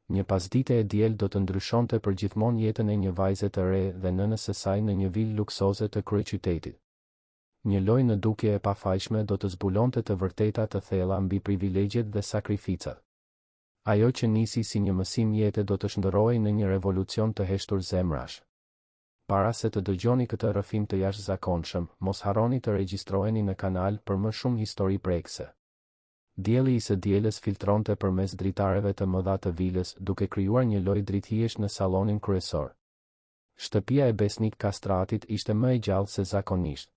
Një pasdite e diel do të ndryshonte përgjithmonë jetën e një vajze të re dhe nënës së saj në një vilë luksoze të kryeqytetit. Një lojë në dukje e pafajshme do të zbulonte të vërteta të thella mbi privilegjet dhe sakrificat. Ajo që nisi si një mësim jete do të shndërrohej në një revolucion të heshtur zemrash. Para se të dëgjoni këtë rrëfim të jashtëzakonshëm, mos harroni të regjistroheni në kanal për më shumë histori prekse. Dielli i së dielës filtronte përmes dritareve të mëdha të vilës, duke krijuar një lojë drithiesh në sallonin kryesor. Shtëpia e besnik Kastratit ishte më e gjallë se zakonisht.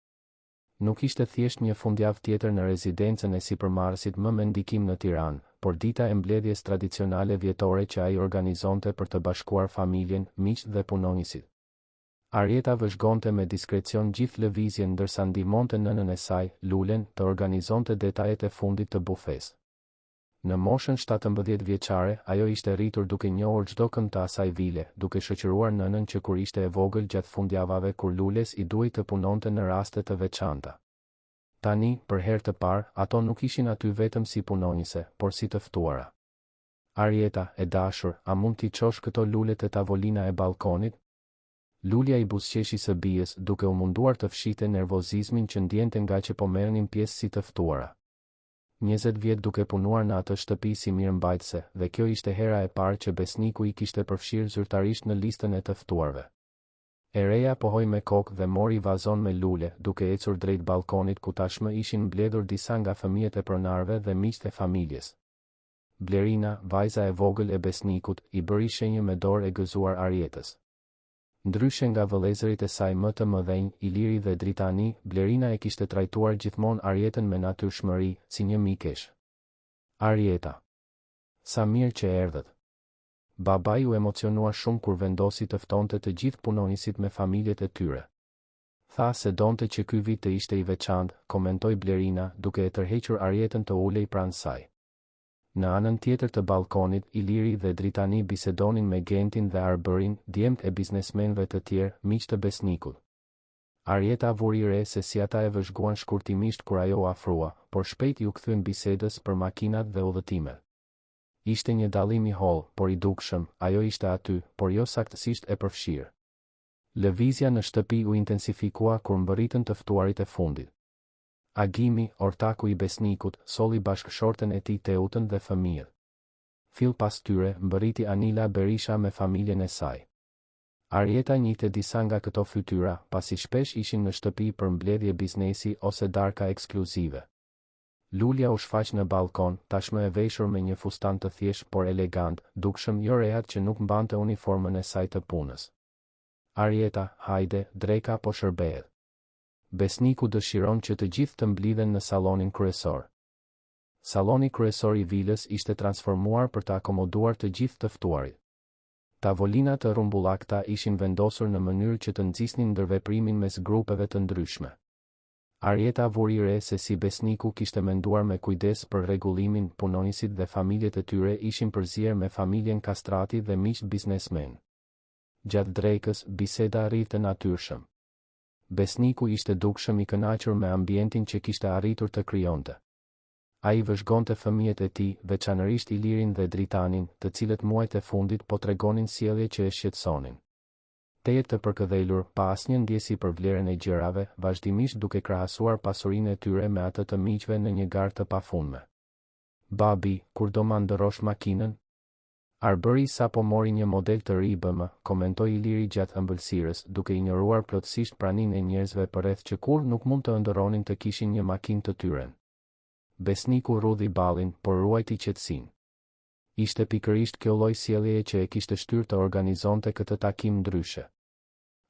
Nuk ishte thjesht një fundjavë tjetër në rezidencën e sipërmarrësit më me ndikim në Tiranë, por dita e mbledhjes tradicionale vjetore që ai organizonte për të bashkuar familjen, miqt dhe punonjësit. Arieta vëzhgonte me diskrecion gjithë lëvizjen ndërsa ndihmonte nënën e saj, Lulen, të organizonte detajet e fundit të bufes. Në moshën 17 vjeçare, ajo ishte rritur duke njohur çdo kënd të asaj vile, duke shoqëruar nënën që kur ishte e vogël gjatë fundjavave kur Lules i duhej të punonte në raste të veçanta. Tani, për herë të parë, ato nuk ishin aty vetëm si punonjëse, por si të ftuara. Arieta, e dashur, a mund t'i çosh këto lule te tavolina e balkonit? Lulja i buzëqeshi së bijës, duke u munduar të fshite nervozizmin që ndjente nga që po merrnin pjesë si të ftuara. 20 vjet duke punuar në atë shtëpi si mirëmbajtëse, dhe kjo ishte hera e parë që besniku i kishte përfshirë zyrtarisht në listën e të ftuarve. E reja pohoi me kokë dhe mori vazon me lule, duke ecur drejt balkonit ku tashmë ishin mbledhur disa nga fëmijët e pronarëve dhe miqtë e familjes. Blerina, vajza e vogël e besnikut, i bëri shenjë me dorë e gëzuar Arietës. Ndryshe nga vëllezërit e saj më të mëdhenj, Iliri dhe Dritani, Blerina e kishte trajtuar gjithmonë Arietën me natyrshmëri, si një mikesh. Arieta. Sa mirë që erdhët. Babai u emocionua shumë kur vendosi të ftonte të gjithë punonjësit me familjet e tyre. Tha se donte që ky vit të ishte i veçantë, komentoi Blerina, duke e tërhequr Arietën të ulej pranë saj. Në anën tjetër të balkonit, Iliri dhe Dritani bisedonin me Gentin dhe Arbërin, djemt e biznesmenëve të tjerë, miq të besnikut. Arieta vuri re se si ata e vëzhguan shkurtimisht kur ajo u afrua, por shpejt ju kthyen bisedës për makinat dhe udhëtimet. Ishte një dallim i hollë, por i dukshëm, ajo ishte aty, por jo saktësisht e përfshirë. Lëvizja në shtëpi u intensifikua kur mbërritën të ftuarit e fundit. Agimi, ortaku i besnikut, solli bashkëshorten e tij Teutën dhe fëmijët. Fill pas tyre, mbërriti Anila Berisha me familjen e saj. Arieta njihte disa nga këto fytyra, pasi shpesh ishin në shtëpi për mbledhje biznesi ose darka ekskluzive. Lulja u shfaq në balkon, tashmë e veshur me një fustan të thjeshtë por elegant, dukshëm jo rehat që nuk mbante uniformën e saj të punës. Arieta, hajde, dreka po shërbehet. Besniku dëshiron që të gjithë të mblidhen në sallonin kryesor. Salloni kryesor i vilës ishte transformuar për të akomoduar të gjithë të ftuarit. Tavolinat të rumbullakta ishin vendosur në mënyrë që të nxisnin ndërveprimin mes grupeve të ndryshme. Arieta vuri re se si besniku kishte menduar me kujdes për rregullimin, punonjësit dhe familjet e tyre ishin përzier me familjen Kastrati dhe miq biznesmen. Gjatë drekës, biseda rrite natyrshëm. Besniku ishte dukshëm i kënaqur me ambientin që kishte arritur të krijonte. Ai vëzhgonte fëmijët e tij, veçanërisht Ilirin dhe Dritanin, të cilët muajt e fundit po tregonin sjellje që e shqetësonin. Tejet të përkëdhelur, pa asnjë ndjesi për vlerën e gjërave, vazhdimisht duke krahasuar pasurinë e tyre me atë të miqve në një garë të pafundme. Babi, kur do ma ndërrosh makinën? Arbëri sapo mori një model të ri BM, komentoi Iliri gjatë ëmbëlsirës, duke injoruar plotësisht praninë e njerëzve përreth që kur nuk mund të ëndërronin të kishin një makinë të tyren. Besniku rrudhi ballin, por ruajti qetësinë. Ishte pikërisht kjo lloj sjelljeje që e kishte shtyrë të organizonte këtë takim ndryshe.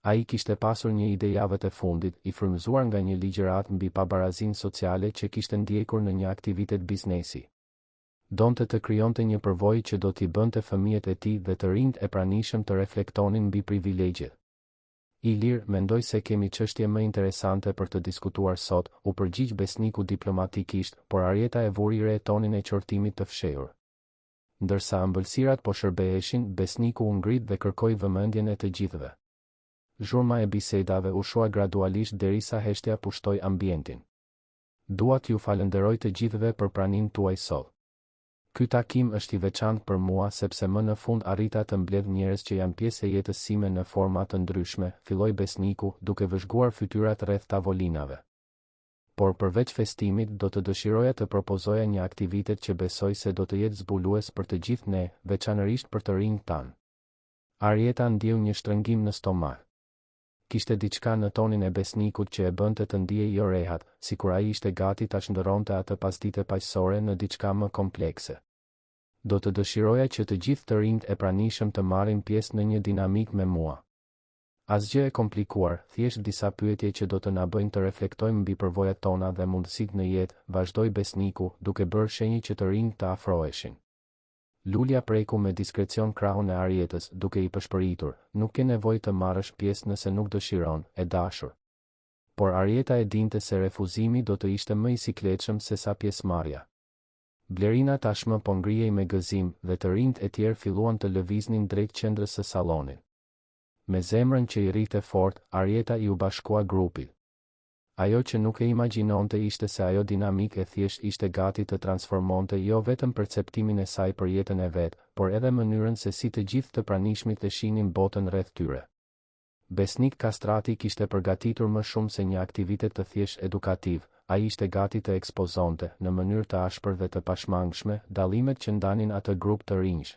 Ai kishte pasur një ide javët e fundit, i frymëzuar nga një ligjërat mbi pabarazinë sociale që kishte ndjekur në një aktivitet biznesi. Donte të krijonte një përvojë që do t'i bënte fëmijët e tij dhe të rinjt e pranishëm të reflektonin mbi privilegjet. Ilir, mendoj se kemi çështje më interesante për të diskutuar sot, u përgjigj besniku diplomatikisht, por Arieta e vuri re tonin e qortimit të fshehur. Ndërsa ëmbëlsirat po shërbeheshin, besniku u ngrit dhe kërkoi vëmendjen e të gjithëve. Zhurma e bisedave u shua gradualisht derisa heshtja pushtoi ambientin. Dua t'ju falenderoj të gjithëve për praninë tuaj sot. Ky takim është i veçantë për mua sepse më në fund arrita të mbledh njerëz që janë pjesë e jetës sime në forma të ndryshme, filloi Besniku, duke vëzhguar fytyrat rreth tavolinave. Por përveç festimit do të dëshiroja të propozoja një aktivitet që besoj se do të jetë zbulues për të gjithë ne, veçanërisht për të rinjt tanë. Arieta ndjeu një shtrëngim në stomak. Kishte diçka në tonin e Besnikut që e bënte të ndiej jo rehat, sikur ai ishte gati ta shndërronte atë pasdite paqësore në diçka më komplekse. Do të dëshiroja që të gjithë të rinjt e pranishëm të marrin pjesë në një dinamik me mua. Asgjë e komplikuar, thjesht disa pyetje që do të na bëjnë të reflektojmë mbi përvojat tona dhe mundësitë në jetë, vazhdoi Besniku, duke bërë shenjë që të rinjt të afroheshin. Lulja preku me diskrecion krahun e Arietës, duke i përshpëritur, nuk ke nevojë të marrësh pjesë nëse nuk dëshiron, e dashur. Por Arieta e dinte se refuzimi do të ishte më i sikletshëm se sa pjesëmarrja. Blerina tashmë po ngrihej me gëzim dhe të rinjt e tjerë filluan të lëviznin drejt qendrës së sallonit. Me zemrën që i rrite fort, Arieta i u bashkua grupit. Ajo që nuk e imagjinonte ishte se ajo dinamik e thjesht ishte gati të transformonte jo vetëm perceptimin e saj për jetën e vet, por edhe mënyrën se si të gjithë të pranishmit e shihnin botën rreth tyre. Besnik Kastrati kishte përgatitur më shumë se një aktivitet të thjesht edukativ, ai ishte gati të ekspozonte, në mënyrë të ashpër dhe të pashmangshme, dallimet që ndanin atë grup të rinjsh.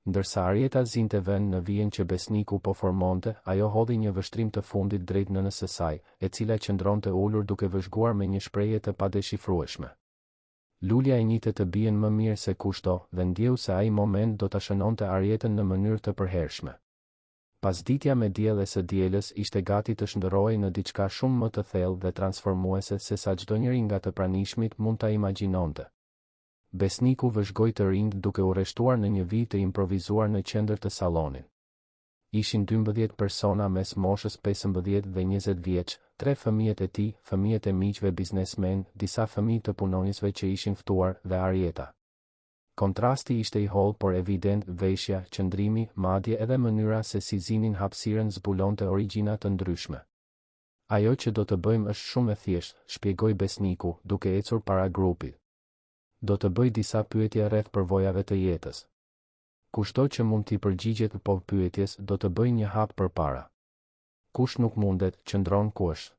Ndërsa Arieta zinte vend në vijen që Besniku po formonte, ajo hodhi një vështrim të fundit drejt nënës së saj, e cila qëndronte ulur duke vëzhguar me një shprehje të padeshifrueshme. Lulja e njihte të bien më mirë se kushto dhe ndjeu se ai moment do ta shënonte Arietën në mënyrë të përhershme. Pasditja me diell e së dielës ishte gati të shndërrohej në diçka shumë më të thellë dhe transformuese se sa çdo njeri nga të pranishmit mund ta imagjinonte. Besniku vëzhgoi të rinjt duke u rreshtuar në një vijë të improvizuar në qendër të sallonit. Ishin 12 persona mes moshës 15 dhe 20 vjeç, 3 fëmijët e tij, fëmijët e miqve biznesmen, disa fëmijë të punonjësve që ishin ftuar dhe Arieta. Kontrasti ishte i hollë por evident, veshja, qëndrimi, madje edhe mënyra se si zinin hapësirën zbulonte origjina të ndryshme. Ajo që do të bëjmë është shumë e thjeshtë, shpjegoi Besniku, duke ecur para grupit. Do të bëj disa pyetje rreth përvojave të jetës. Kushto që mund t'i përgjigjet po pyetjes, do të bëj një hap përpara. Kush nuk mundet, qëndron ku është.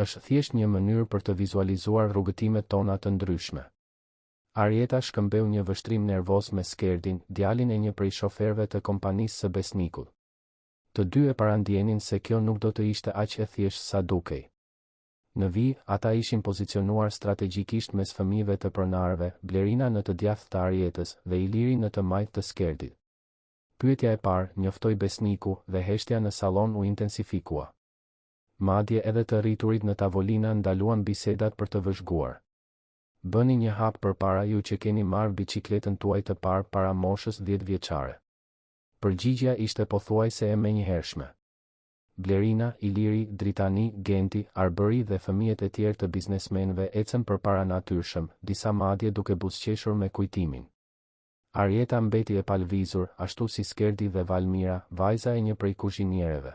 Është thjesht një mënyrë për të vizualizuar rrugëtimet tona të ndryshme. Arieta shkëmbeu një vështrim nervoz me Skerdin, djalin e një prej shoferëve të kompanisë së Besnikut. Të dy e parandjenin se kjo nuk do të ishte aq e thjeshtë sa dukej. Në vijë, ata ishin pozicionuar strategjikisht mes fëmijëve të pronarëve, Blerina në të djathtë të Arietës dhe Iliri në të majtë të Skerdit. Pyetja e parë njoftoi Besniku dhe heshtja në sallon u intensifikua. Madje edhe të rriturit në tavolina ndaluan bisedat për të vëzhguar. Bëni një hap përpara ju që keni marrë biçikletën tuaj të parë para moshës 10 vjeçare. Përgjigjja ishte pothuajse e menjëhershme. Blerina, Iliri, Dritani, Genti, Arbëri dhe fëmijët e tjerë të biznesmenëve ecën përpara natyrshëm, disa madje duke buzëqeshur me kujtimin. Arieta mbeti e palvizur, ashtu si Skerdi dhe Valmira, vajza e një prej kuzhinierëve.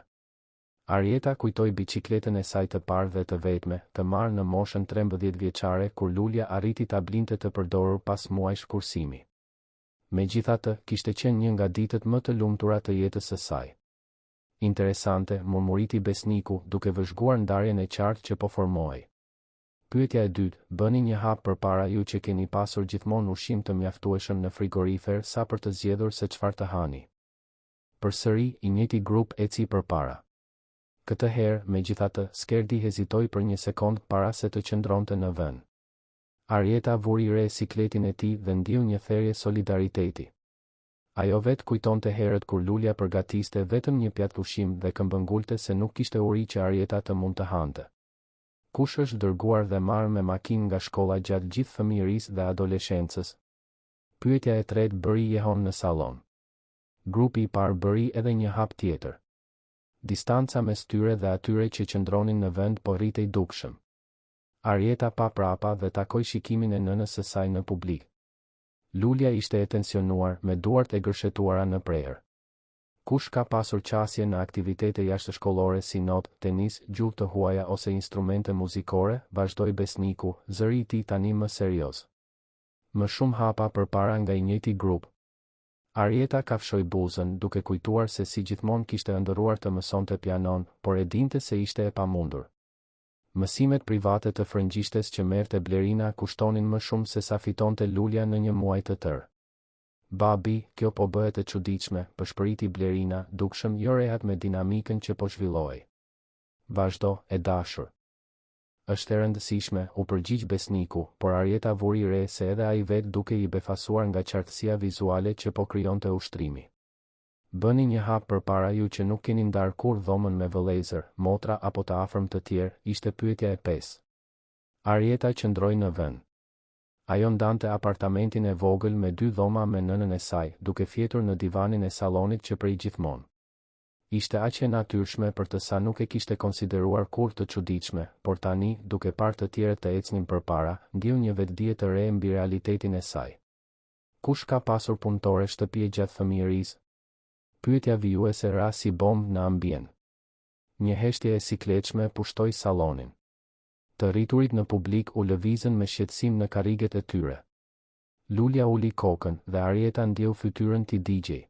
Arieta kujtoi biçikletën e saj të parë dhe të vetme, të marrë në moshën 13 vjeçare kur Lulja arriti ta blinte të përdorur pas muajsh kursimi. Megjithatë, kishte qenë një nga ditët më të lumtura të jetës së saj. Interesante, murmuriti Besniku, duke vëzhguar ndarjen e qartë që po formohej. Pyetja e dytë, bëni një hap përpara ju që keni pasur gjithmonë ushqim të mjaftueshëm në frigorifer sa për të zgjedhur se çfarë të hani. Përsëri, i njëjti grup eci përpara. Këtë herë, megjithatë, Skerdi hezitoi për një sekond para se të qëndronte në vend. Arieta vuri re sikletin e tij dhe ndjeu një therrje solidariteti. Ajo vetë kujtonte herët kur Lulja përgatiste vetëm një pjatë ushqim dhe këmbëngulte se nuk kishte uri që Arieta të mund të hante. Kush është dërguar dhe marrë me makinë nga shkolla gjatë gjithë fëmijërisë dhe adoleshencës? Pyetja e tretë bëri jehon në sallon. Grupi i parë bëri edhe një hap tjetër. Distanca mes tyre dhe atyre që qëndronin në vend po rritej dukshëm. Arieta pa prapa dhe takoi shikimin e nënës së saj në publik. Lulja ishte e tensionuar, me duart e gërshetuara në prerë. Kush ka pasur qasje në aktivitete jashtëshkollore si not, tenis, gjuhë të huaja ose instrumente muzikore, vazhdoi Besniku, zëri i tij tani më serioz. Më shumë hapa përpara nga i njëjti grup. Arieta kafshoi buzën, duke kujtuar se si gjithmonë kishte ëndërruar të mësonte pianon, por e dinte se ishte e pamundur. Mësimet private të frëngjishtes që merrte Blerina kushtonin më shumë se sa fitonte Lulja në një muaj të tërë. Babi, kjo po bëhet e çuditshme, përshpëriti Blerina, dukshëm jo rehat me dinamikën që po zhvillohej. Vazhdo, e dashur. Është e rëndësishme, u përgjigj Besniku, por Arieta vuri re se edhe ai vetë duke i befasuar nga qartësia vizuale që po krijonte ushtrimi. Bëni një hap përpara ju që nuk keni ndar kur dhomën me vëllezër, motra apo të afërm të tjerë, ishte pyetja e 5. Arieta qëndroi në vend. Ajo ndante apartamentin e vogël me 2 dhoma me nënën e saj, duke fjetur në divanin e sallonit që prej gjithmonë. Ishte aq e natyrshme për të sa nuk e kishte konsideruar kur të çuditshme, por tani, duke parë të tjerët të ecnin përpara, ndjeu një vetdije të re mbi realitetin e saj. Kush ka pasur punëtore shtëpie gjatë fëmijërisë? Pyetja vijuese ra si bombë në ambient. Një heshtje e sikletshme pushtoi sallonin. Të rriturit në publik u lëvizën me shqetësim në karriget e tyre. Lulja uli kokën dhe Arieta ndjeu fytyrën ti digjej.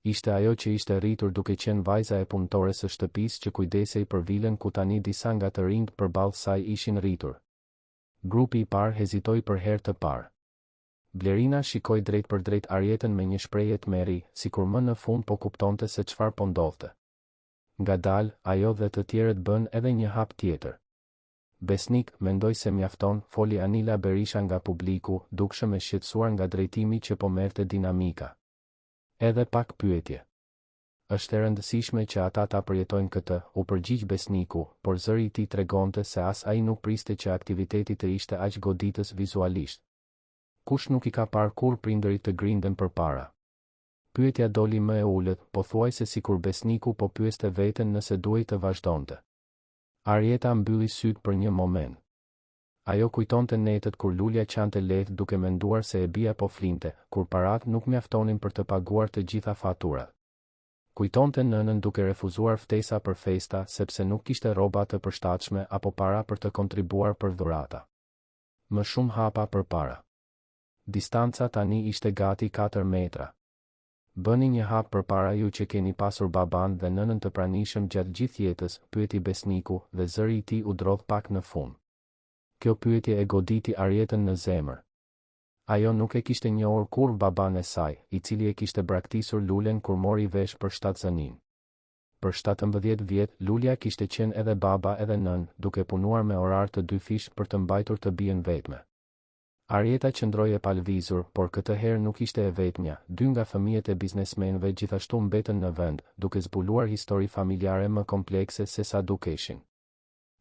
Ishte ajo që ishte rritur duke qenë vajza e punëtores së shtëpisë që kujdesej për vilën ku tani disa nga të rinjt përballë saj ishin rritur. Grupi i parë hezitoi për herë të parë. Blerina shikoi drejt për drejt Arietën me një shprehje tmerri, sikur më në fund po kuptonte se çfarë po ndodhte. Ngadalë, ajo dhe të tjerët bën edhe një hap tjetër. Besnik, mendoj se mjafton, foli Anila Berisha nga publiku, dukshëm e shqetësuar nga drejtimi që po merrte dinamika. Edhe pak pyetje. Është e rëndësishme që ata ta përjetojnë këtë, u përgjigj Besniku, por zëri i tij tregonte se as ai nuk priste që aktiviteti të ishte aq goditës vizualisht. Kush nuk i ka parë kur prindërit të grinden përpara? Pyetja doli më e ulët, pothuajse sikur Besniku po pyeste veten nëse duhej të vazhdonte. Arieta mbylli syt për një moment. Ajo kujtonte netët kur Lulja qante lehtë duke menduar se e bija po flinte, kur parat nuk mjaftonin për të paguar të gjitha faturat. Kujtonte nënën duke refuzuar ftesa për festa sepse nuk kishte rroba të përshtatshme apo para për të kontribuar për dhurata. Më shumë hapa përpara. Distanca tani ishte gati 4 metra. Bëni një hap përpara ju që keni pasur baban dhe nënën të pranishëm gjatë gjithë jetës, pyeti Besniku, dhe zëri i tij u drodh pak në fund. Kjo pyetje e goditi Arietën në zemër. Ajo nuk e kishte njohur kur baban e saj, i cili e kishte braktisur Lulen kur mori vesh për shtatzënin. Për 17 vjet, Lulja kishte qenë edhe baba edhe nën, duke punuar me orar të 2 fish për të mbajtur të bijën vetme. Arieta qëndroi e palvizur, por këtë herë nuk ishte e vetmja, 2 nga fëmijët e biznesmenëve gjithashtu mbetën në vend, duke zbuluar histori familjare më komplekse se sa dukeshin.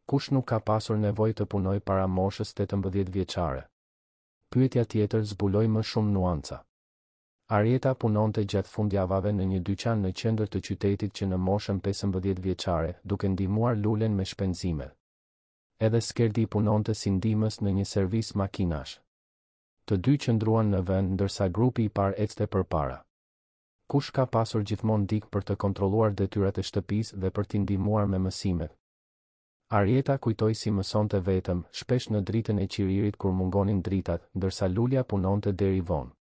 Kush nuk ka pasur nevojë të punojë para moshës 18 vjeçare? Pyetja tjetër zbuloi më shumë nuanca. Arieta punonte gjatë fundjavave në një dyqan në qendër të qytetit që në moshën 15 vjeçare, duke ndihmuar Lulen me shpenzimet. Edhe Skerdi punonte si ndihmës në një servis makinash. Të dy qëndruan në vend ndërsa grupi i parë ecte përpara. Kush ka pasur gjithmonë dik për të kontrolluar detyrat e shtëpisë dhe për t'i ndihmuar me mësimet? Arieta kujtoi si mësonte vetëm, shpesh në dritën e qiririt kur mungonin dritat, ndërsa Lulja punonte deri vonë.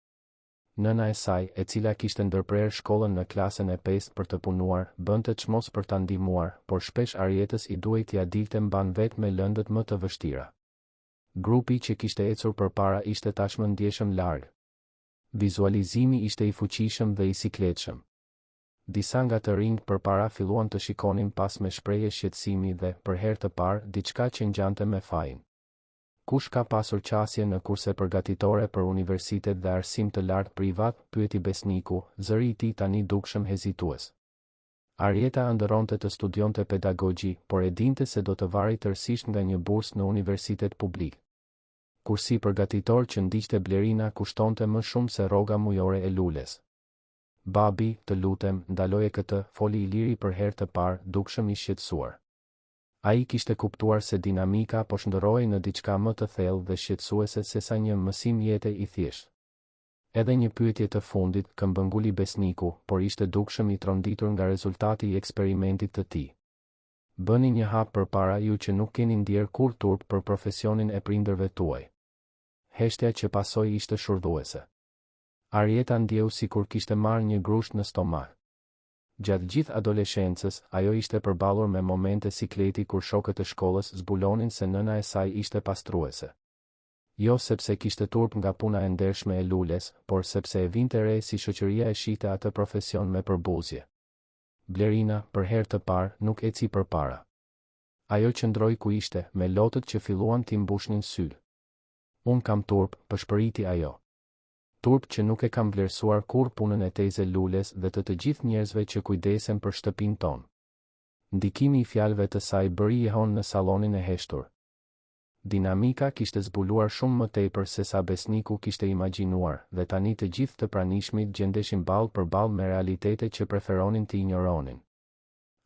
Nëna e saj, e cila kishte ndërprerë shkollën në klasën e 5 për të punuar, bënte çmos për ta ndihmuar, por shpesh Arietës i duhej t'ia dilte mban vetë me lëndët më të vështira. Grupi që kishte ecur përpara ishte tashmë ndjeshëm larg. Vizualizimi ishte i fuqishëm dhe i sikletshëm. Disa nga të rinjt përpara filluan të shikonin pas me shprehje shqetësimi dhe, për herë të parë, diçka që ngjante me fajin. Kush ka pasur qasje në kurse përgatitore për universitet dhe arsim të lartë privat, pyeti Besniku, zëri i tij tani dukshëm hezitues. Arieta ëndërronte të studionte pedagogji, por e dinte se do të varej tërësisht nga një bursë në universitet publik. Kursi përgatitor që ndiqte Blerina kushtonte më shumë se rroga mujore e Lules. Babi, të lutem, ndaloje këtë, foli Iliri për herë të parë, dukshëm i shqetësuar. Ai kishte kuptuar se dinamika po shndërrohej në diçka më të thellë dhe shqetësuese se sa një mësim jete i thjeshtë. Edhe një pyetje të fundit, këmbënguli Besniku, por ishte dukshëm i tronditur nga rezultati i eksperimentit të tij. Bëni një hap përpara ju që nuk keni ndjer kur turp për profesionin e prindërve tuaj. heshtja që pasoi ishte shurdhuese. Arieta ndjeu sikur kishte marrë një grusht në stomak. Gjatë gjithë adoleshencës, ajo ishte përballur me momente sikleti kur shokët e shkollës zbulonin se nëna e saj ishte pastruese. Jo sepse kishte turp nga puna e ndershme e lules, por sepse e vinte re si shoqëria e shite atë profesion me përbuzje. Blerina, për herë të parë, nuk eci përpara. Ajo qëndroi ku ishte, me lotët që filluan t'i mbushnin syl. "Unë kam turp", pëshpëriti ajo. Turp që nuk e kam vlerësuar kur punën e tejze lules dhe të gjithë njerëzve që kujdesen për shtëpinë tonë. Ndikimi i fjalëve të saj bëri jehon në sallonin e heshtur. Dinamika kishte zbuluar shumë më tepër se sa Besniku kishte imagjinuar, dhe tani të gjithë të pranishmit gjendeshin ballë për ballë me realitete që preferonin të injoronin.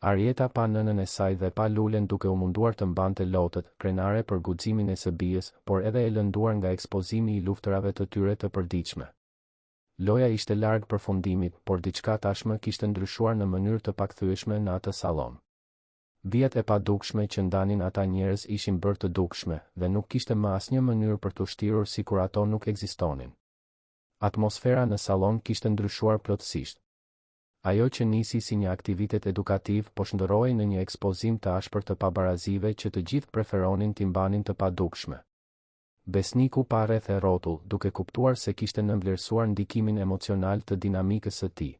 Arieta pa nënën e saj dhe pa lulen duke u munduar të mbante lotët, krenare për guximin e së bijës, por edhe e lënduar nga ekspozimi i luftërave të tyre të përditshme. Loja ishte larg përfundimit, por diçka tashmë kishte ndryshuar në mënyrë të pakthyeshme në atë sallon. Vijat e padukshme që ndanin ata njerëz ishin bërë të dukshme, dhe nuk kishte më asnjë mënyrë për të shtirur sikur ato nuk ekzistonin. Atmosfera në sallon kishte ndryshuar plotësisht. Ajo që nisi si një aktivitet edukativ po shndërrohej në një ekspozim të ashpër të pabarazive që të gjithë preferonin t'i mbanin të padukshme. Besniku pa rreth e rrotull, duke kuptuar se kishte nënvlerësuar ndikimin emocional të dinamikës së tij.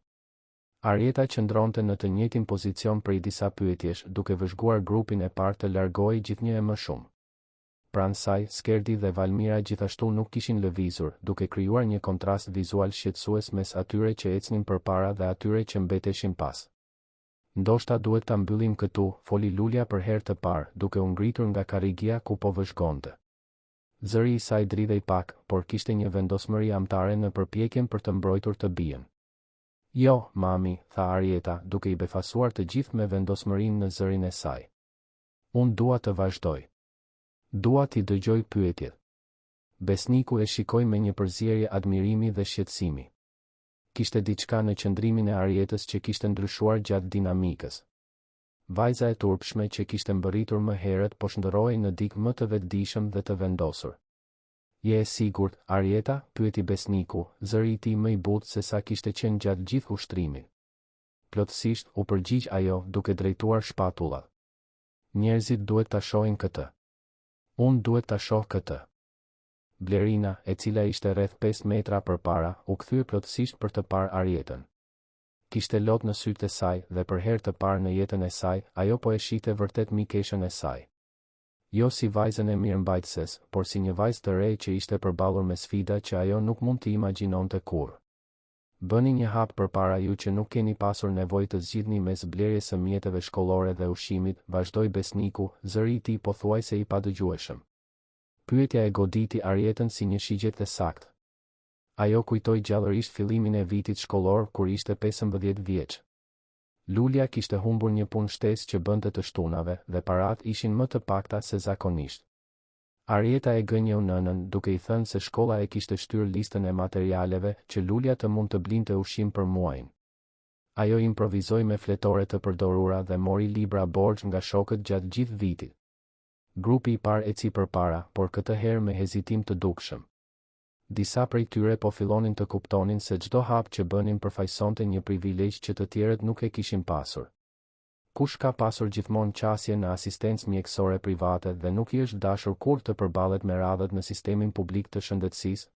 Arieta qëndronte në të njëjtin pozicion prej disa pyetjesh, duke vëzhguar grupin e parë të largohej gjithnjë e më shumë. Pranë saj, Skerdi dhe Valmira gjithashtu nuk kishin lëvizur, duke krijuar një kontrast vizual shqetësues mes atyre që ecnin përpara dhe atyre që mbeteshin pas. "Ndoshta duhet ta mbyllim këtu", foli Lulja për herë të parë, duke u ngritur nga karrigia ku po vëzhgonte. Zëri i saj dridhej pak, por kishte një vendosmëri amtare në përpjekjen për të mbrojtur të bien. "Jo, mami", tha Arieta, duke i befasuar të gjithë me vendosmërinë në zërin e saj. "Unë dua të vazhdoj. Dua t'i dëgjoj pyetjet." Besniku e shikoi me një përzierje admirimi dhe shqetësimi. Kishte diçka në qëndrimin e Arietës që kishte ndryshuar gjatë dinamikës. Vajza e turpshme që kishte mbërritur më herët po shndërrohej në dikë më të vetëdijshëm dhe të vendosur. "Je e sigurt, Arieta?" pyeti Besniku, zëri i tij më i butë se sa kishte qenë gjatë gjithë ushtrimit. "Plotësisht", u përgjigj ajo, duke drejtuar shpatullat. "Njerëzit duhet ta shohin këtë. Unë duhet ta shoh këtë." Blerina, e cila ishte rreth 5 metra përpara, u kthye plotësisht për të parë Arietën. Kishte lot në sytë e saj dhe për herë të parë në jetën e saj, ajo po e shihte vërtet mikeshën e saj. Jo si vajzën e mirëmbajtëses, por si një vajzë të re që ishte përballur me sfida që ajo nuk mund t'i imagjinonte kurrë. "Bëni një hap përpara ju që nuk keni pasur nevojë të zgjidhni mes blerjes së mjeteve shkollore dhe ushqimit", vazhdoi Besniku, zëri i tij pothuajse i padëgjueshëm. Pyetja e goditi Arietën si një shigje e saktë. Ajo kujtoi gjallërisht fillimin e vitit shkollor kur ishte 15 vjeç. Lulja kishte humbur një punë shtesë që bënte të shtunave dhe parat ishin më të pakta se zakonisht. Arieta e gënjeu nënën duke i thënë se shkolla e kishte shtyr listën e materialeve që Lulja të mund të blinte ushqim për muajin. Ajo improvizoi me fletore të përdorura dhe mori libra borxh nga shokët gjatë gjithë vitit. Grupi i parë eci përpara, por këtë herë me hezitim të dukshëm. Disa prej tyre po fillonin të kuptonin se çdo hap që bënin përfaqësonte një privilegj që të tjerët nuk e kishin pasur. Kush ka pasur gjithmonë qasje në asistencë mjekësore private dhe nuk i është dashur kurrë të përballet me radhët në sistemin publik të shëndetësisë?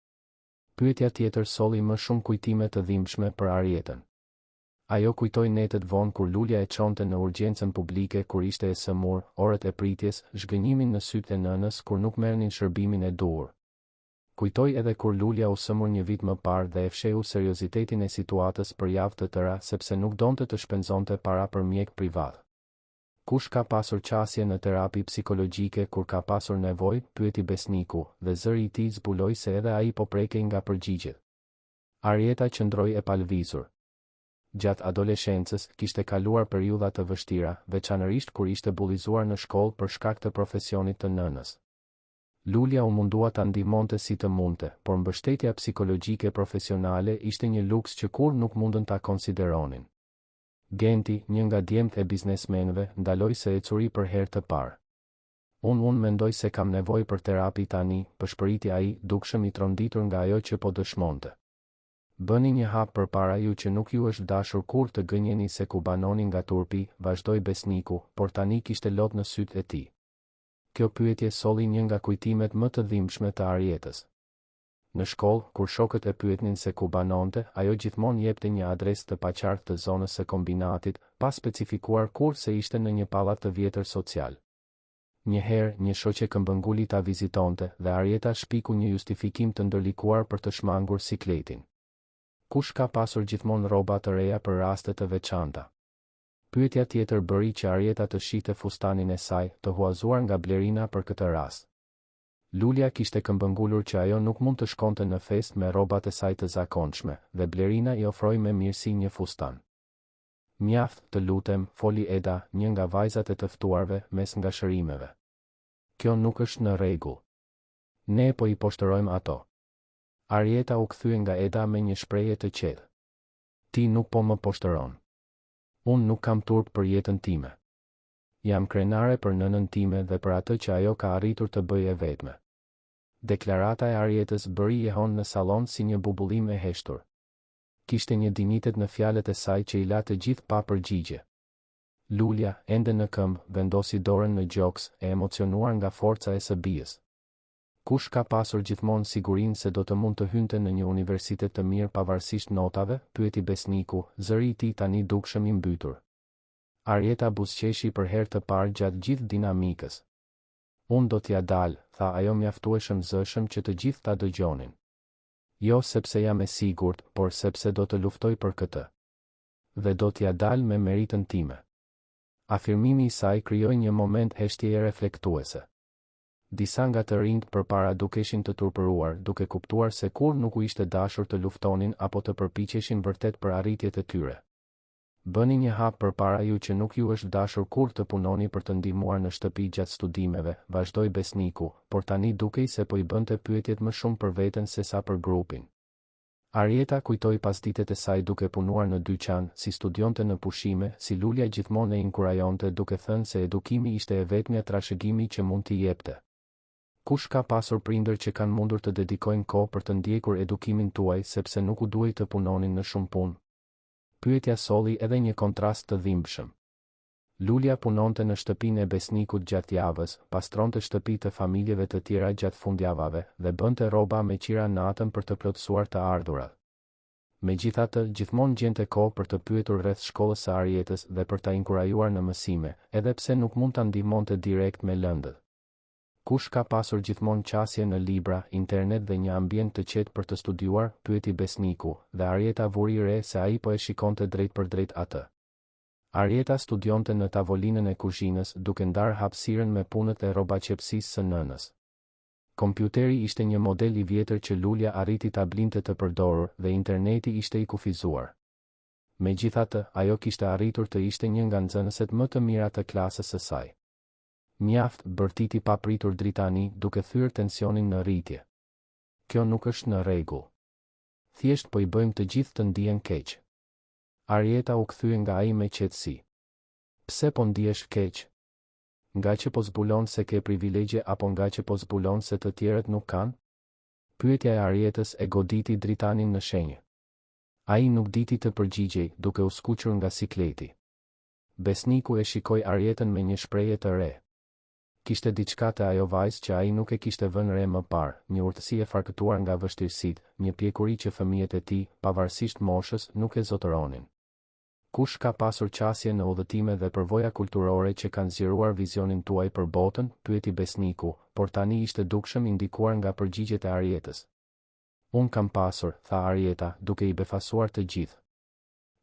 Pyetja tjetër solli më shumë kujtime të dhimbshme për Arietën. Ajo kujtoi netët vonë kur Lulja e çonte në urgjencën publike kur ishte e sëmur, orët e pritjes, zhgënjimin në sytë e nënës kur nuk merrnin shërbimin e duhur. Kujtoi edhe kur Lulja u sëmur një vit më parë dhe e fsheu seriozitetin e situatës për javë të tëra sepse nuk donte të shpenzonte para për mjek privat. Kush ka pasur qasje në terapi psikologjike kur ka pasur nevojë, pyeti Besniku, dhe zëri i tij zbuloi se edhe ai po prekej nga përgjigjet. Arieta qëndroi e palvizur. Gjatë adoleshencës kishte kaluar periudha të vështira, veçanërisht kur ishte bullizuar në shkollë për shkak të profesionit të nënës. Lulja u mundua ta ndihmonte si të mundte, por mbështetja psikologjike profesionale ishte një luks që kurrë nuk mundën ta konsideronin. Genti, një nga djemtë e biznesmenëve, ndaloi se ecuri për herë të parë. Unë mendoj se kam nevojë për terapi tani, përshpëriti ai, dukshëm i tronditur nga ajo që po dëshmonte. Bëni një hap përpara ju që nuk ju është dashur kur të gënjeni se ku banoni nga turpi, vazhdoi besniku, por tani kishte lot në sytë e tij. Kjo pyetje solli një nga kujtimet më të dhimbshme të Arietës. Në shkollë, kur shokët e pyetnin se ku banonte, ajo gjithmonë jepte një adresë të paqartë të zonës së kombinatit, pa specifikuar kur se ishte në një pallat të vjetër social. Një herë, një shoqe këmbënguli ta vizitonte dhe Arieta shpiku një justifikim të ndërlikuar për të shmangur sikletin. Kush ka pasur gjithmonë rroba të reja për raste të veçanta? Pyetja tjetër bëri që Arieta të shihte fustanin e saj, të huazuar nga Blerina për këtë rast. Lulja kishte këmbëngulur që ajo nuk mund të shkonte në festë me rrobat e saj të zakonshme, dhe Blerina i ofroi me mirësi një fustan. Mjaft, të lutem, foli Eda, një nga vajzat e të ftuarve, mes nga shërimeve. Kjo nuk është në rregull. Ne po i poshtërojmë ato. Arieta u kthye nga Eda me një shprehje të qetë. Ti nuk po më poshtëron. Unë nuk kam turp për jetën time. Jam krenare për nënën time dhe për atë që ajo ka arritur të bëjë e vetme. Deklarata e Arietës bëri Jehon në salon si një bubullim e heshtur. Kishte një dinitet në fjalët e saj që i la të gjithë pa përgjigje. Lulja, ende në këmbë, vendosi dorën në gjoks, e emocionuar nga forca e së bijës. Kush ka pasur gjithmonë sigurinë se do të mund të hynte në një universitet të mirë pavarësisht notave, pyeti besniku, zëri i tij tani dukshëm i mbytur. Arieta buzëqeshi për herë të parë gjatë gjithë dinamikës. Unë do t'ja dal, tha ajo mjaftueshëm zëshëm që të gjithë ta dëgjonin. Jo sepse jam e sigurt, por sepse do të luftoj për këtë. Dhe do t'ja dal me meritën time. Afirmimi i saj krijoi një moment heshtjeje reflektuese. Disa nga të rinjt përpara dukeshin të turpëruar, duke kuptuar se kur nuk u ishte dashur të luftonin apo të përpiqeshin vërtet për arritjet e tyre. Bëni një hap përpara ju që nuk ju është dashur kur të punoni për të ndihmuar në shtëpi gjatë studimeve, vazhdoi besniku, por tani dukej se po i bënte pyetjet më shumë për veten se sa për grupin. Arieta kujtoi pasditet e saj duke punuar në dyqan, si studionte në pushime, si Lulja gjithmonë e inkurajonte duke thënë se edukimi ishte e vetmja trashëgimi që mund t'i jepte. Kush ka pasur prindër që kanë mundur të dedikojnë kohë për të ndjekur edukimin tuaj sepse nuk u duhej të punonin në shumë punë? Pyetja solli edhe një kontrast të dhimbshëm. Lulja punonte në shtëpinë e besnikut gjatë javës, pastronte shtëpi të familjeve të tjera gjatë fundjavave dhe bënte rroba me qira natën për të plotësuar të ardhurat. Megjithatë, gjithmonë gjente kohë për të pyetur rreth shkollës së Arietës dhe për ta inkurajuar në mësime, edhe pse nuk mund ta ndihmonte direkt me lëndët. Kush ka pasur gjithmonë qasje në libra, internet dhe një ambient të qetë për të studiuar, pyeti besniku, dhe Arieta vuri re se ai po e shikonte drejt për drejt atë. Arieta studionte në tavolinën e kuzhinës, duke ndarë hapësirën me punët e rrobaqepsisë së nënës. Kompjuteri ishte një model i vjetër që Lulja arriti ta blinte të përdorur dhe interneti ishte i kufizuar. Megjithatë, ajo kishte arritur të ishte një nga nxënëset më të mira të klasës së saj. Mjaft, bërtiti pa pritur dritani, duke thyer tensionin në rritje. Kjo nuk është në rregull. Thjesht po i bëjmë të gjithë të ndihen keq. Arieta u kthye nga ai me qetësi. Pse po ndihesh keq? Nga që po zbulon se ke privilegje apo nga që po zbulon se të tjerët nuk kanë? Pyetja e Arietës e goditi dritanin në shenjë. Ai nuk diti të përgjigjej, duke u skuqur nga sikleti. Besniku e shikoi Arietën me një shprehje të re. Kishte diçka te ajo vajzë që ai nuk e kishte vënë re më parë, një urtësi e farkëtuar nga vështirësitë, një pjekuri që fëmijët e tij, pavarësisht moshës, nuk e zotëronin. Kush ka pasur qasje në udhëtime dhe përvoja kulturore që kanë zgjeruar vizionin tuaj për botën, pyeti besniku, por tani ishte dukshëm i ndikuar nga përgjigjet e Arietës. Unë kam pasur, tha Arieta, duke i befasuar të gjithë.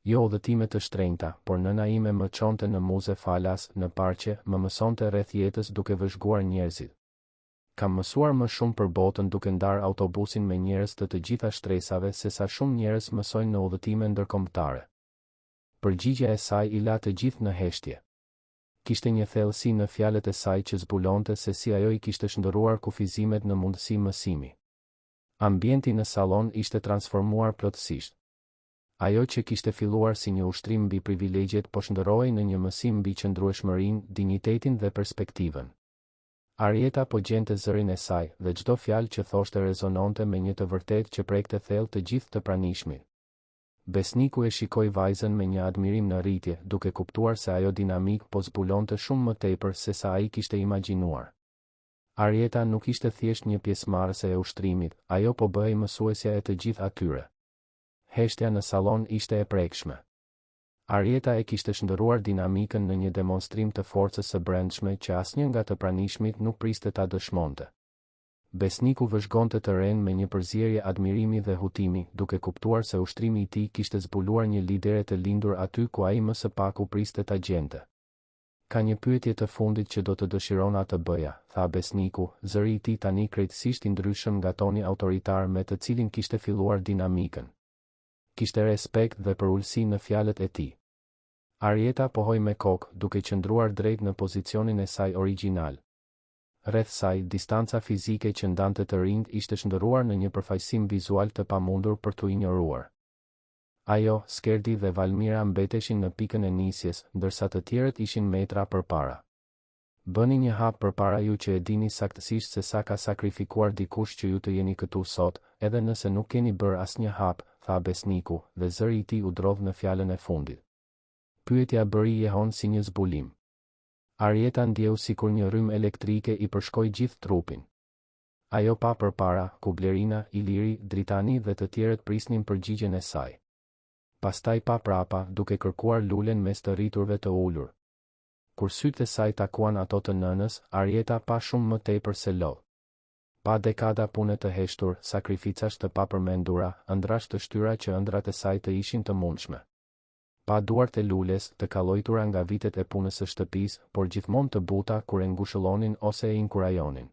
Jo udhëtime të shtrenjta, por nëna ime më çonte në muze falas, në parqe, më mësonte rreth jetës duke vëzhguar njerëzit. Kam mësuar më shumë për botën duke ndarë autobusin me njerëz të gjitha shtresave se sa shumë njerëz mësojnë në udhëtime ndërkombëtare. Përgjigja e saj i la të gjithë në heshtje. Kishte një thellësi në fjalët e saj që zbulonte se si ajo i kishte shndërruar kufizimet në mundësi mësimi. Ambienti në salon ishte transformuar plotësisht. Ajo që kishte filluar si një ushtrim mbi privilegjet po shndërrohej në një mësim mbi qëndrueshmërinë, dinjitetin dhe perspektivën. Arieta po gjente zërin e saj dhe çdo fjalë që thoshte rezononte me një të vërtetë që prekte thellë të gjithë të pranishmit. Besniku e shikoi vajzën me një admirim në rritje, duke kuptuar se ajo dinamik po zbulonte shumë më tepër se sa ai kishte imagjinuar. Arieta nuk ishte thjesht një pjesëmarrëse e ushtrimit, ajo po bëhej mësuesja e të gjithë atyre. Heshtja në sallon ishte e prekshme. Arieta e kishte shndërruar dinamikën në një demonstrim të forcës së brendshme që asnjë nga të pranishmit nuk priste ta dëshmonte. Besniku vëzhgonte të ren me një përzierje admirimi dhe hutimi, duke kuptuar se ushtrimi i tij kishte zbuluar një lidere të lindur aty ku ai më së paku priste ta gjente. Ka një pyetje të fundit që do të dëshirona të bëja, tha besniku, zëri i tij tani krejtësisht i ndryshëm nga toni autoritar me të cilin kishte filluar dinamikën. Kishte respekt dhe për ulësi në fjalët e tij. Arieta pohoi me kokë, duke qëndruar drejt në pozicionin e saj origjinal. Rreth saj, distanca fizike që ndante të rinjt ishte shndërruar në një përfaqësim vizual të pamundur për t'u injoruar. Ajo, Skerdi dhe Valmira mbeteshin në pikën e nisjes, ndërsa të tjerët ishin metra përpara. Bëni një hap përpara ju që e dini saktësisht se sa ka sakrifikuar dikush që ju të jeni këtu sot, edhe nëse nuk keni bërë asnjë hap, tha besniku, dhe zëri i tij u drodh në fjalën e fundit. Pyetja bëri Jehon si një zbulim. Arieta ndjeu sikur një rrymë elektrike i përshkoi gjithë trupin. Ajo pa përpara, ku Blerina, Iliri, Dritani dhe të tjerët prisnin përgjigjen e saj. Pastaj pa prapa, duke kërkuar lulen mes të rriturve të ulur. Kur sytë e saj takuan ato të nënës, Arieta pa shumë më tepër se lodh. Pa dekada pune të heshtur, sakrificash të papërmendura, ëndrash të shtyra që ëndrat e saj të ishin të mundshme. Pa duart e lules, të kallojtura nga vitet e punës së shtëpisë, por gjithmonë të buta kur e ngushëllonin ose e inkurajonin.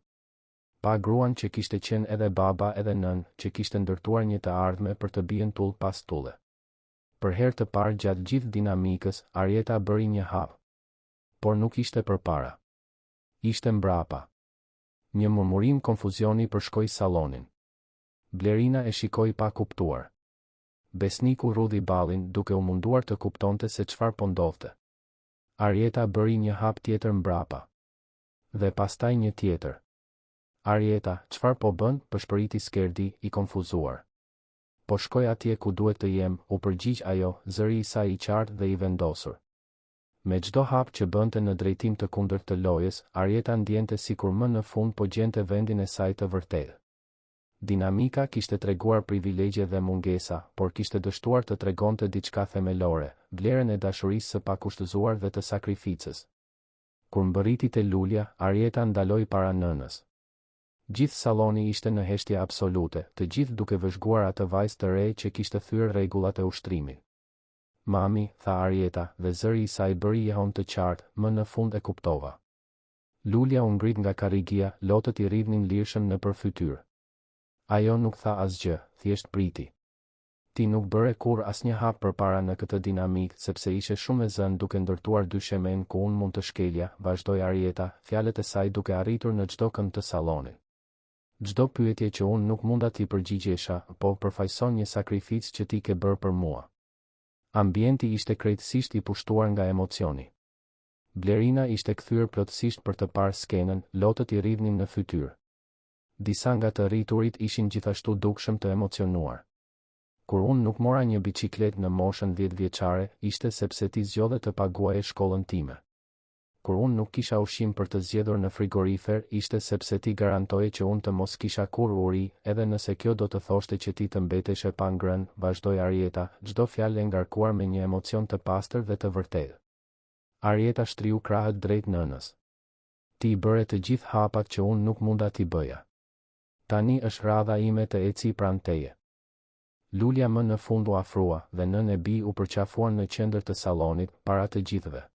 Pa gruan që kishte qenë edhe baba edhe nën, që kishte ndërtuar një të ardhme për të bien tull pas tulle. Për herë të parë gjatë gjithë dinamikës, Arieta bëri një hap. Por nuk ishte përpara. Ishte mbrapa. Një murmurim konfuzioni përshkoi sallonin. Blerina e shikoi pa kuptuar. Besniku rudhi ballin, duke u munduar të kuptonte se çfarë po ndodhte. Arieta bëri një hap tjetër mbrapa. Dhe pastaj një tjetër. Arieta, çfarë po bën? Përshpëriti Skerdi, i konfuzuar. Po shkoj atje ku duhet të jem, u përgjigj ajo, zëri i saj i qartë dhe i vendosur. Me çdo hap që bënte në drejtim të kundërt të lojës, Arieta ndjente sikur më në fund po gjente vendin e saj të vërtetë. Dinamika kishte treguar privilegje dhe mungesa, por kishte dështuar të tregonte diçka themelore, vlerën e dashurisë së pakushtëzuar dhe të sakrificës. Kur mbërriti te lulja, Arieta ndaloi para nënës. Gjithë salloni ishte në heshtje absolute, të gjithë duke vëzhguar atë vajzë të re që kishte thyer rregullat e ushtrimit. Mami, tha Arieta, dhe zëri i saj bëri Jehon të qartë, më në fund e kuptova. Lulja u ngrit nga karrigia, lotët i rridhnin lirshëm nëpër fytyrë. Ajo nuk tha asgjë, thjesht priti. Ti nuk bëre kur asnjë hap përpara në këtë dinamik, sepse ishe shumë e zënë duke ndërtuar dy shemen ku unë mund të shkelja, vazhdoi Arieta, fjalët e saj duke arritur në çdo kënd të sallonit. Çdo pyetje që unë nuk munda t'i përgjigjesha, po përfaqëson një sakrificë që ti ke bërë për mua. Ambienti ishte krejtësisht i pushtuar nga emocioni. Blerina ishte kthyer plotësisht për të parë skenën, lotët i rridhnin në fytyrë. Disa nga të rriturit ishin gjithashtu dukshëm të emocionuar. Kur unë nuk mora një biçikletë në moshën 10 vjeçare, ishte sepse ti zgjodhe të paguaje shkollën time. Kur unë nuk kisha ushqim për të zgjedhur në frigorifer, ishte sepse ti garantoje që unë të mos kisha kur uri, edhe nëse kjo do të thoshte që ti të mbeteshe pa ngrënë, vazhdoi Arieta, çdo fjalë e ngarkuar me një emocion të pastër dhe të vërtetë. Arieta shtriu krahët drejt nënës. Ti i bëre të gjithë hapat që unë nuk munda t'i bëja. Tani është radha ime të eci pranë teje. Lulja më në fund u afrua dhe nën e bi u përqafuan në qendër të sallonit, para të gjithëve.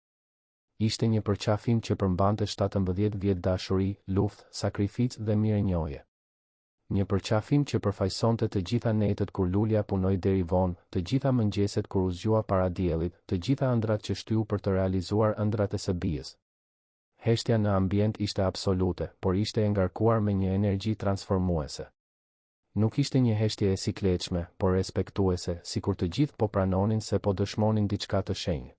Ishte një përqafim që përmbante 17 vjet dashuri, luftë, sakrificë dhe mirënjohje. Një përqafim që përfaqësonte të gjitha netët kur Lulja punoi deri vonë, të gjitha mëngjeset kur u zgjua para diellit, të gjitha ëndrat që shtyu për të realizuar ëndrat e së bijës. Heshtja në ambient ishte absolute, por ishte e ngarkuar me një energji transformuese. Nuk ishte një heshtje e sikletshme, por respektuese, sikur të gjithë po pranonin se po dëshmonin diçka të shenjtë.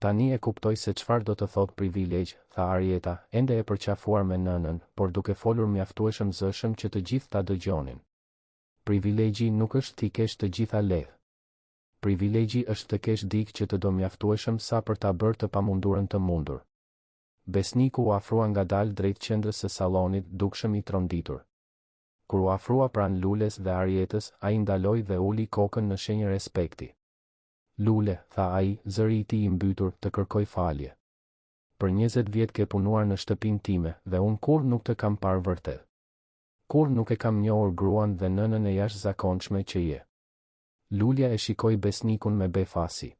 Tani e kuptoj se çfarë do të thotë privilegj, tha Arieta, ende e përqafuar me nënën, por duke folur mjaftueshëm zëshëm që të gjithë ta dëgjonin. Privilegji nuk është ti kesh të gjitha lehtë. Privilegji është të kesh dikë që të do mjaftueshëm sa për ta bërë të pamundurën të mundur. Besniku u afrua ngadalë drejt qendrës së sallonit, dukshëm i tronditur. Kur u afrua pranë Lules dhe Arietës, ai ndaloi dhe uli kokën në shenjë respekti. Lule, tha ai, zëri i tij i mbytur, të kërkoj falje. Për 20 vjet ke punuar në shtëpinë time dhe unë kur nuk të kam parë vërtet. Kur nuk e kam njohur gruan dhe nënën e jashtëzakonshme që je. Lulja e shikoi besnikun me befasi.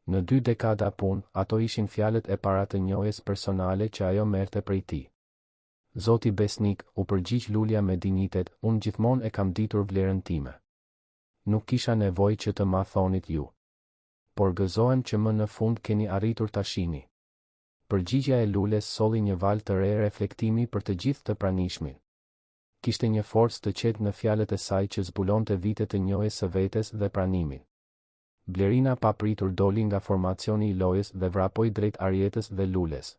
Në 2 dekada punë, ato ishin fjalët e para të njohjes personale që ajo merrte prej tij. Zoti besnik, u përgjigj Lulja me dinjitet, unë gjithmonë e kam ditur vlerën time. Nuk kisha nevojë që të ma thonit ju. Por gëzohem që më në fund keni arritur ta shihni. Përgjigjja e Lules solli një valë të re reflektimi për të gjithë të pranishmin. Kishte një forcë të qetë në fjalët e saj që zbulonte vite të njohjes së vetes dhe pranimin. Blerina papritur doli nga formacioni i lojës dhe vrapoi drejt Arietës dhe Lules.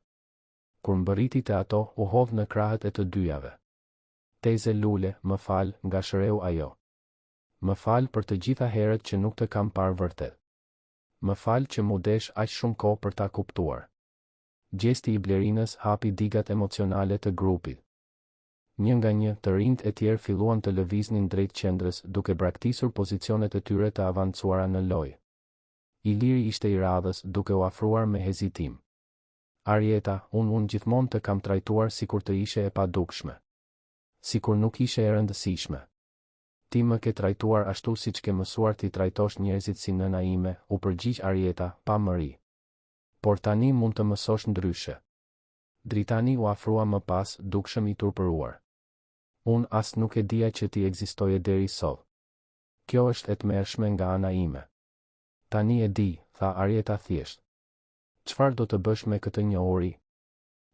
Kur mbërriti te ato, u hodh në krahët e të dyjave. Teze Lule, më fal, nga shëreu ajo. Më fal për të gjitha herët që nuk të kam parë vërtet. Më fal që mu desh aq shumë kohë për ta kuptuar. Gjesti i Blerinës hapi digat emocionale të grupit. Një nga një, të rinjt e tjerë filluan të lëviznin drejt qendrës, duke braktisur pozicionet e tyre të avancuara në lojë. Iliri ishte i radhës, duke u afruar me hezitim. Arieta, unë gjithmonë të kam trajtuar sikur të ishe e padukshme. Sikur nuk ishe e rëndësishme. Ti më ke trajtuar ashtu siç ke mësuar ti trajtosh njerëzit si nëna ime, u përgjigj Arieta, pa mëri. Por tani mund të mësosh ndryshe. Dritani u afrua më pas, dukshëm i turpëruar. Unë as nuk e dija që ti ekzistoje deri sot. Kjo është e tmerrshme nga ana ime. Tani e di, tha Arieta thjesht. Çfarë do të bësh me këtë njohuri?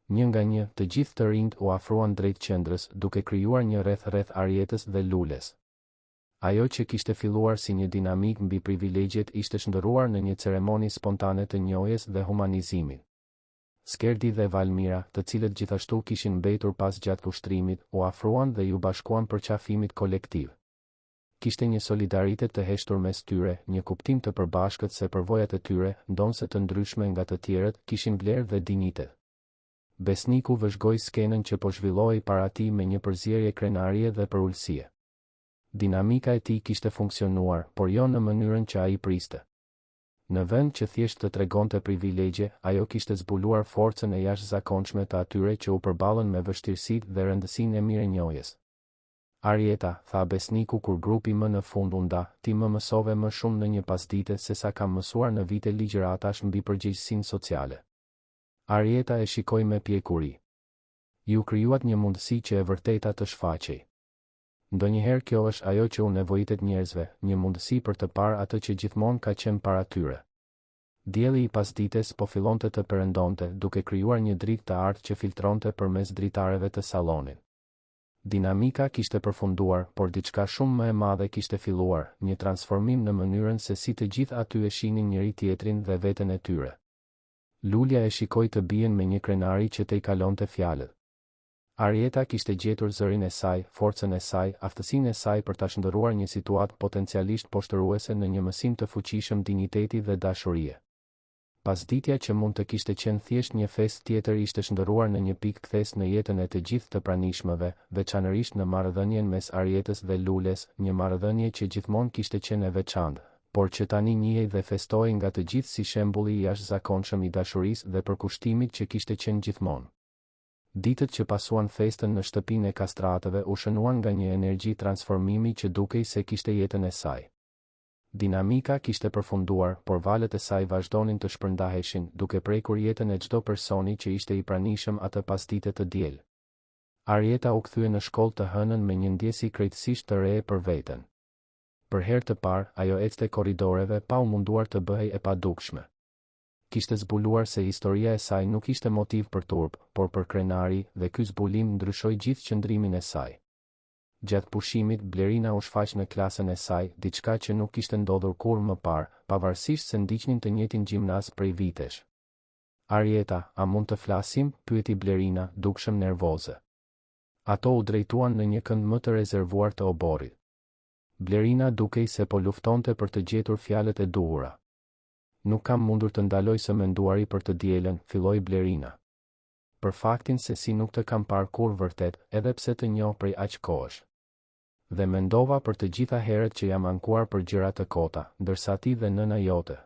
Një nga një, të gjithë të rinjt u afruan drejt qendrës, duke krijuar një rreth Arietës dhe Lules. Ajo që kishte filluar si një dinamik mbi privilegjet ishte shndërruar në një ceremoni spontane të njohjes dhe humanizimit. Skerdi dhe Valmira, të cilët gjithashtu kishin mbetur pas gjatë ushtrimit, u afruan dhe ju bashkuan për qafimit kolektiv. Kishte një solidaritet të heshtur mes tyre, një kuptim të përbashkët se përvojat e tyre, ndonse të ndryshme nga të tjerët, kishin vlerë dhe dinjitet. Besniku vëzhgoi skenën që po zhvillohej para tij me një përzierje krenarie dhe përulësie. Dinamika e tij kishte funksionuar, por jo në mënyrën që ai priste. Në vend që thjesht të tregonte privilegje, ajo kishte zbuluar forcën e jashtëzakonshme të atyre që u përballën me vështirësitë dhe rëndësinë e mirënjohjes. Arieta, tha besniku kur grupi më në fund u nda, ti më mësove më shumë në një pasdite se sa kam mësuar në vite ligjëratash mbi përgjegjësinë sociale. Arieta e shikoi me pjekuri. Ju krijuat një mundësi që e vërteta të shfaqej. Ndonjëherë kjo është ajo që u nevojitet njerëzve, një mundësi për të parë atë që gjithmonë ka qenë para tyre. Dielli i pasdites po fillonte të perëndonte, duke krijuar një dritë të artë që filtronte përmes dritareve të sallonit. Dinamika kishte përfunduar, por diçka shumë më e madhe kishte filluar, një transformim në mënyrën se si të gjithë aty e shihnin njëri tjetrin dhe veten e tyre. Lulja e shikoi të bien me një krenari që t'i kalonte fjalët. Arieta kishte gjetur zërin e saj, forcën e saj, aftësinë e saj për ta shndërruar një situatë potencialisht poshtëruese në një mësim të fuqishëm dinjiteti dhe dashurie. Pasditja që mund të kishte qenë thjesht një fest tjetër ishte shndërruar në një pikë kthes në jetën e të gjithë të pranishmëve, veçanërisht në marrëdhënien mes Arietës dhe Lules, një marrëdhënie që gjithmonë kishte qenë e veçantë, por që tani njihej dhe festohej nga të gjithë si shembulli i jashtëzakonshëm i dashurisë dhe përkushtimit që kishte qenë gjithmonë. Ditët që pasuan festën në shtëpinë e kastratëve u shënuan nga një energji transformimi që dukej se kishte jetën e saj. Dinamika kishte përfunduar, por valët e saj vazhdonin të shpërndaheshin, duke prekur jetën e çdo personi që ishte i pranishëm atë pasdite të diel. Arieta u kthye në shkollë të hënën me një ndjesi krejtësisht të re për veten. Për herë të parë, ajo ecte korridoreve pa u munduar të bëhej e padukshme. Kishte zbuluar se historia e saj nuk ishte motiv për turp, por për krenari, dhe ky zbulim ndryshoi gjithë qëndrimin e saj. Gjatë pushimit, Blerina u shfaq në klasën e saj, diçka që nuk kishte ndodhur kurrë më parë, pavarësisht se ndiqnin të njëjtin gjimnaz prej vitesh. Arieta, a mund të flasim? Pyeti Blerina, dukshëm nervoze. Ato u drejtuan në një kënd më të rezervuar të oborrit. Blerina dukej se po luftonte për të gjetur fjalët e duhura. Nuk kam mundur të ndaloj së menduari për të dielën, filloi Blerina. Për faktin se si nuk të kam parë kurrë vërtet, edhe pse të njoh prej aq kohësh. Dhe mendova për të gjitha herët që jam ankuar për gjëra të kota, ndërsa ti dhe nëna jote.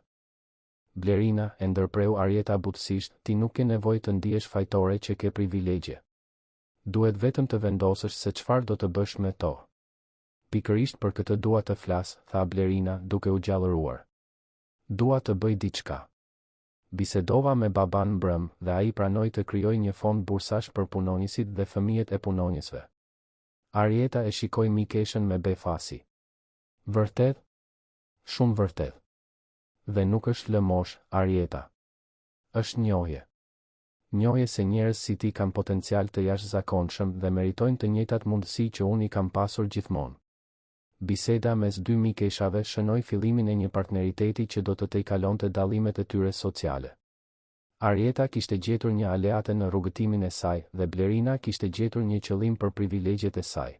Blerina, e ndërpreu Arieta butësisht, ti nuk ke nevojë të ndihesh fajtore që ke privilegje. Duhet vetëm të vendosësh se çfarë do të bësh me to. Pikërisht për këtë dua të flas, tha Blerina, duke u gjallëruar. Dua të bëj diçka. Bisedova me baban mbrëm dhe ai pranoi të krijojë një fond bursash për punonjësit dhe fëmijët e punonjësve. Arieta e shikoi mikeshën me befasi. Vërtet? Shumë vërtet. Dhe nuk është lëmosh, Arieta. Është njohje. Njohje se njerëz si ti kanë potencial të jashtëzakonshëm dhe meritojnë të njëjtat mundësi që unë i kam pasur gjithmonë. Biseda mes dy mikeshave shënoi fillimin e një partneriteti që do të tejkalonte dallimet e tyre sociale. Arieta kishte gjetur një aleate në rrugëtimin e saj dhe Blerina kishte gjetur një qëllim për privilegjet e saj.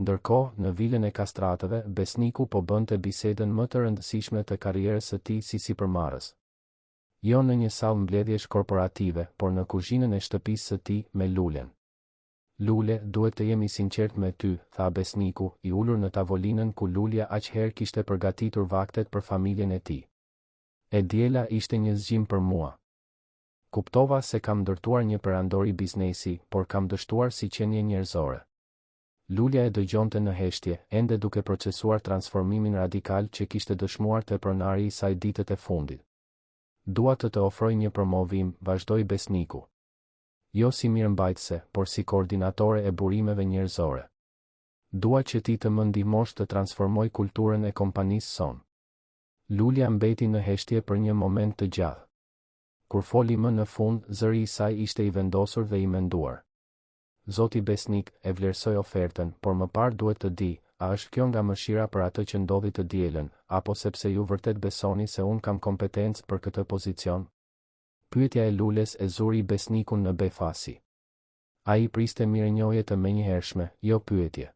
Ndërkohë, në vilën e kastratëve, Besniku po bënte bisedën më të rëndësishme të karrierës së tij si sipërmarrës. Jo në një sallë mbledhjesh korporative, por në kuzhinën e shtëpisë së tij me Lulen. Lule, duhet të jemi sinqert me ty, tha Besniku, i ulur në tavolinën ku Lulja aq herë kishte përgatitur vaktet për familjen e tij. E diela ishte një zgjim për mua. Kuptova se kam ndërtuar një perandori biznesi, por kam dështuar si qenie njerëzore. Lulja e dëgjonte në heshtje, ende duke procesuar transformimin radikal që kishte dëshmuar te pronari i saj ditët e fundit. Dua të ofroj një promovim, vazhdoi Besniku. Jo si mirëmbajtëse, por si koordinatore e burimeve njerëzore. Dua që ti të më ndihmosh të transformoj kulturën e kompanisë sonë. Lulja mbeti në heshtje për një moment të gjatë. Kur foli më në fund, zëri i saj ishte i vendosur dhe i menduar. Zoti Besnik, e vlerësoj ofertën, por më parë duhet të di, a është kjo nga mëshira për atë që ndodhi të dielën, apo sepse ju vërtet besoni se unë kam kompetencë për këtë pozicion? Pyetja e Lules e zuri Besnikun në befasi. Ai priste mirënjohje të menjëhershme, jo pyetje.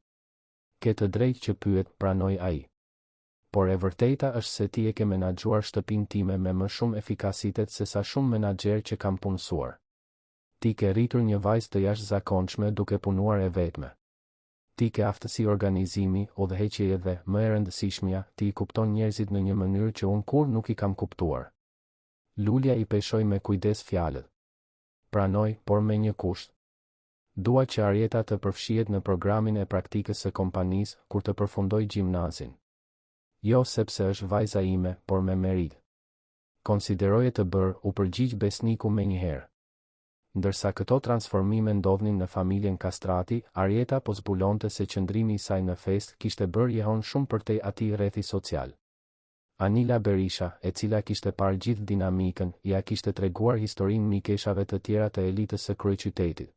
Ke të drejtë që pyet, pranoi ai. Por e vërteta është se ti e ke menaxhuar shtëpinë time me më shumë efikasitet se sa shumë menaxher që kam punësuar. Ti ke rritur një vajzë të jashtëzakonshme duke punuar e vetme. Ti ke aftësi organizimi, udhëheqjeje dhe, më e rëndësishmja, ti i kupton njerëzit në një mënyrë që unë kurrë nuk i kam kuptuar. Lulja i peshoi me kujdes fjalët. Pranoj, por me një kusht. Dua që Arieta të përfshihet në programin e praktikës së kompanisë kur të përfundoj gjimnazin. Jo sepse është vajza ime, por me merit. Konsideroje të bërë, u përgjigj Besniku menjëherë. Ndërsa këto transformime ndodhnin në familjen Kastrati, Arieta po zbulonte se qëndrimi i saj në fest kishte bërë jehon shumë përtej atij rrethi social. Anila Berisha, e cila kishte parë gjithë dinamikën, ja kishte treguar historinë mikeshave të tjera të elitës së kryeqytetit.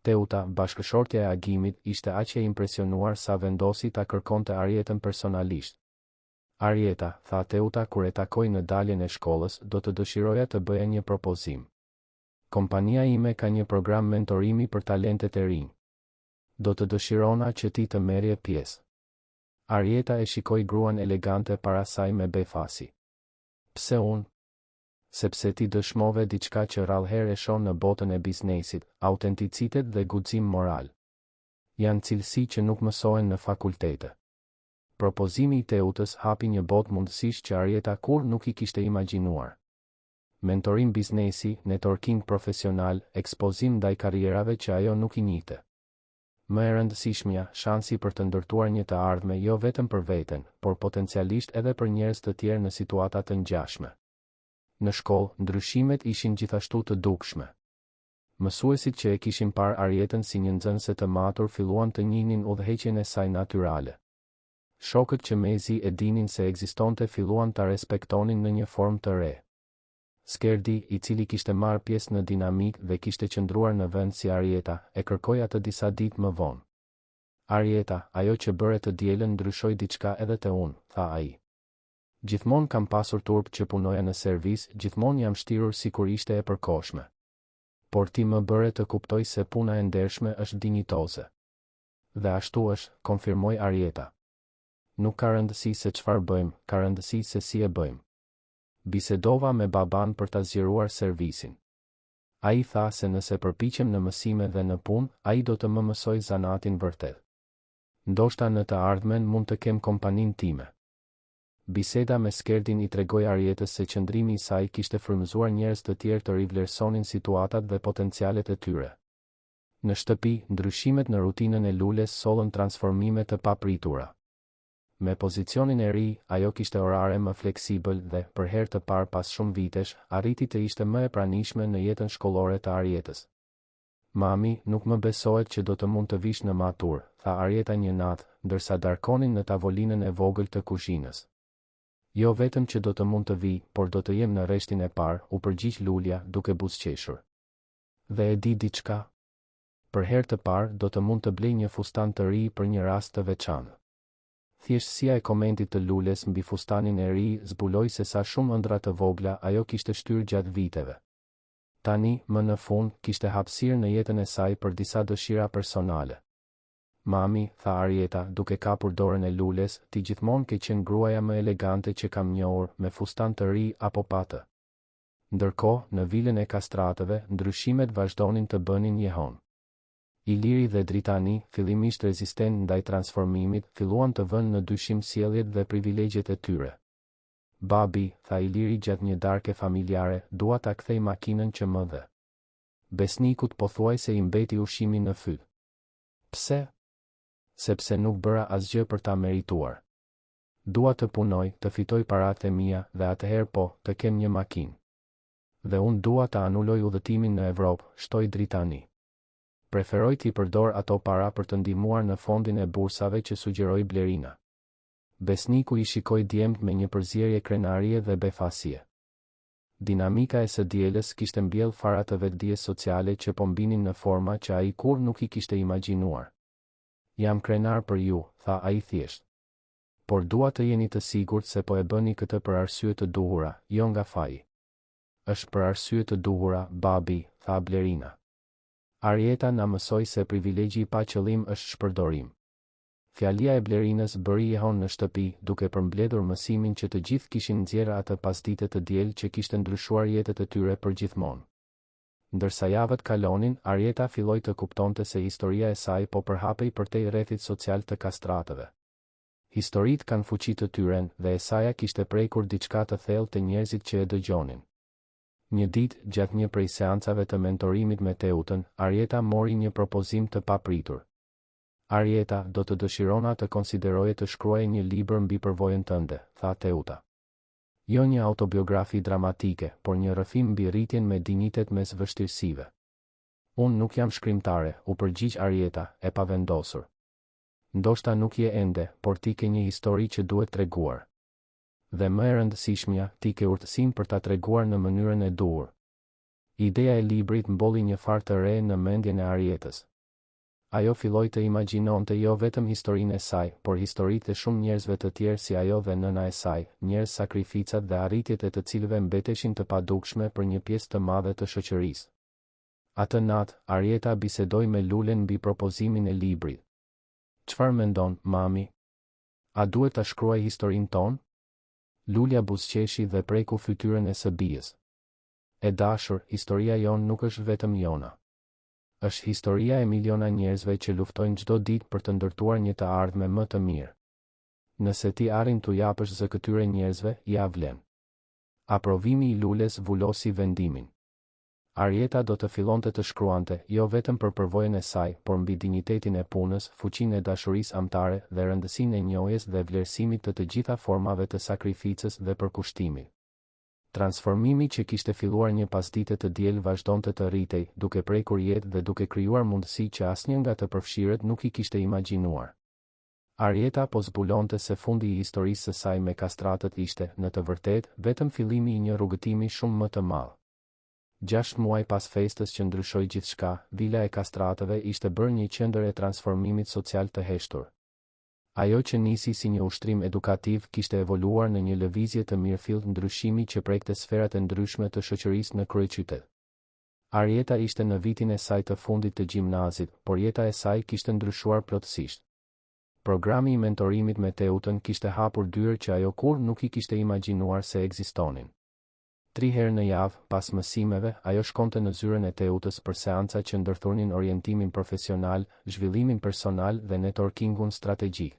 Teuta, bashkëshortja e Agimit, ishte aq e impresionuar sa vendosi ta kërkonte Arietën personalisht. Arieta, tha Teuta kur e takoi në daljen e shkollës, do të dëshiroja të bëja një propozim. Kompania ime ka një program mentorimi për talentet e rinj. Do të dëshirona që ti të merrje pjesë. Arieta e shikoi gruan elegante para saj me befasi. Pse unë? Sepse ti dëshmove diçka që rrallëherë e shoh në botën e biznesit, autenticitet dhe guxim moral. Janë cilësi që nuk mësohen në fakultete. Propozimi i Teutës hapi një botë mundësish që Arieta kurrë nuk i kishte imagjinuar. Mentorim biznesi, networking profesional, ekspozim ndaj karrierave që ajo nuk i njihte. Më e rëndësishmja, shansi për të ndërtuar një të ardhme jo vetëm për veten, por potencialisht edhe për njerëz të tjerë në situata të ngjashme. Në shkollë, ndryshimet ishin gjithashtu të dukshme. Mësuesit që e kishin parë Arietën si një nxënëse të matur filluan të njihnin udhëheqjen e saj natyrale. Shokët që mezi e dinin se ekzistonte filluan ta respektonin në një formë të re. Skerdi, i cili kishte marrë pjesë në dinamik dhe kishte qëndruar në vend si Arieta, e kërkoi atë disa ditë më vonë. Arieta, ajo që bëre të dielën ndryshoi diçka edhe te unë, tha ai. Gjithmonë kam pasur turp që punoja në servis, gjithmonë jam shtirur sikur ishte e përkohshme. Por ti më bëre të kuptoj se puna e ndershme është dinjitoze. Dhe ashtu është, konfirmoi Arieta. Nuk ka rëndësi se çfarë bëjmë, ka rëndësi se si e bëjmë. Bisedova me baban për ta zgjeruar servisin. Ai tha se nëse përpiqem në mësime dhe në punë, ai do të më mësoj zanatin vërtet. Ndoshta në të ardhmen mund të kem kompaninë time. Biseda me Skerdin i tregoi Arietës se qëndrimi i saj kishte frymëzuar njerëz të tjerë të rivlerësonin situatat dhe potencialet e tyre. Në shtëpi, ndryshimet në rutinën e Lules sollën transformime të papritura. Me pozicionin e ri, ajo kishte orare më fleksibël dhe, për herë të parë pas shumë vitesh, arriti të ishte më e pranishme në jetën shkollore të Arietës. Mami, nuk më besohet që do të mund të vish në matur, tha Arieta një natë, ndërsa darkonin në tavolinën e vogël të kuzhinës. Jo vetëm që do të mund të vi, por do të jem në rreshtin e parë, u përgjigj Lulja, duke buzëqeshur. Dhe e di diçka? Për herë të parë do të mund të blej një fustan të ri për një rast të veçantë. Thjeshtësia e komentit të Lules mbi fustanin e ri zbuloi se sa shumë ëndra të vogla ajo kishte shtyr gjatë viteve. Tani, më në fund, kishte hapësirë në jetën e saj për disa dëshira personale. Mami, tha Arieta, duke kapur dorën e Lules, ti gjithmonë ke qenë gruaja më elegante që kam njohur, me fustan të ri apo pa të. Ndërkohë, në vilën e kastratëve, ndryshimet vazhdonin të bënin jehon. Iliri dhe Dritani, fillimisht rezistent ndaj transformimit, filluan të vënë në dyshim sjelljet dhe privilegjet e tyre. Babi, tha Iliri gjatë një darke familjare, dua ta kthej makinën që më dhe. Besnikut pothuajse i mbeti ushqimi në fyt. Pse? Sepse nuk bëra asgjë për ta merituar. Dua të punoj, të fitoj paratë e mia dhe atëherë po, të kem një makinë. Dhe unë dua të anuloj udhëtimin në Evropë, shtoi Dritani. Preferoj t'i përdor ato para për të ndihmuar në fondin e bursave që sugjeroi Blerina. Besniku i shikoi djemt me një përzierje krenarie dhe befasie. Dinamika e së dielës kishte mbjell fara të vetdijes sociale që po mbinin në forma që ai kur nuk i kishte imagjinuar. Jam krenar për ju, tha ai thjesht. Por dua të jeni të sigurt se po e bëni këtë për arsye të duhura, jo nga faji. Është për arsye të duhura, babi, tha Blerina. Arieta na mësoi se privilegji pa qëllim është shpërdorim. Fjalia e Blerinës bëri jehon në shtëpi, duke përmbledhur mësimin që të gjithë kishin nxjerrë atë pasdite të diel që kishte ndryshuar jetët e tyre përgjithmonë. Ndërsa javët kalonin, Arieta filloi të kuptonte se historia e saj po përhapej përtej rrethit social të kastratëve. Historitë kanë fuqi të tyren dhe e saja kishte prekur diçka të thellë te njerëzit që e dëgjonin. Një ditë, gjatë një prej seancave të mentorimit me Teutën, Arieta mori një propozim të papritur. Arieta, do të dëshirona të konsideroje të shkruaje një libër mbi përvojën tënde, tha Teuta. Jo një autobiografi dramatike, por një rrëfim mbi rritjen me dinjitet mes vështirësive. Unë nuk jam shkrimtare, u përgjigj Arieta, e pavendosur. Ndoshta nuk je ende, por ti ke një histori që duhet treguar. Dhe më e rëndësishmja, ti ke urtësinë për ta treguar në mënyrën e duhur. Ideja e librit mbolli një farë të re në mendjen e Arietës. Ajo filloi të imagjinonte jo vetëm historinë e saj, por historitë e shumë njerëzve të tjerë si ajo dhe nëna e saj, njerëz sakrificat dhe arritjet e të cilëve mbeteshin të padukshme për një pjesë të madhe të shoqërisë. Atë natë, Arieta bisedoi me Lulen mbi propozimin e librit. Çfarë mendon, mami? A duhet ta shkruaj historinë tonë? Lulja buzëqeshi dhe preku fytyrën e së bijës. E dashur, historia jonë nuk është vetëm jona. Është historia e miliona njerëzve që luftojnë çdo ditë për të ndërtuar një të ardhme më të mirë. Nëse ti arrin t'u japësh zë këtyre njerëzve, ja vlen. Aprovimi i Lules vulosi vendimin. Arieta do të fillonte të shkruante, jo vetëm për përvojën e saj, por mbi dinjitetin e punës, fuqinë e dashurisë amtare dhe rëndësinë e njohjes dhe vlerësimit të gjitha formave të sakrificës dhe përkushtimit. Transformimi që kishte filluar një pasdite të diel vazhdonte të rritej, duke prekur jetë dhe duke krijuar mundësi që asnjë nga të përfshirët nuk i kishte imagjinuar. Arieta po zbulonte se fundi i historisë së saj me kastratët ishte, në të vërtetë, vetëm fillimi i një rrugëtimi shumë më të madh. 6 muaj pas festës që ndryshoi gjithçka, vila e Kastratëve ishte bërë një qendër e transformimit social të heshtur. Ajo që nisi si një ushtrim edukativ kishte evoluar në një lëvizje të mirëfillt ndryshimi që prekte sferat e ndryshme të shoqërisë në kryeqytet. Arjeta ishte në vitin e saj të fundit të gjimnazit, por jeta e saj kishte ndryshuar plotësisht. Programi i mentorimit me Teutën kishte hapur dyrë që ajo kur nuk i kishte imagjinuar se ekzistonin. 3 herë në javë, pas mësimeve, ajo shkonte në zyrën e Teutës për seanca që ndërthurnin orientimin profesional, zhvillimin personal dhe networkingun strategjik.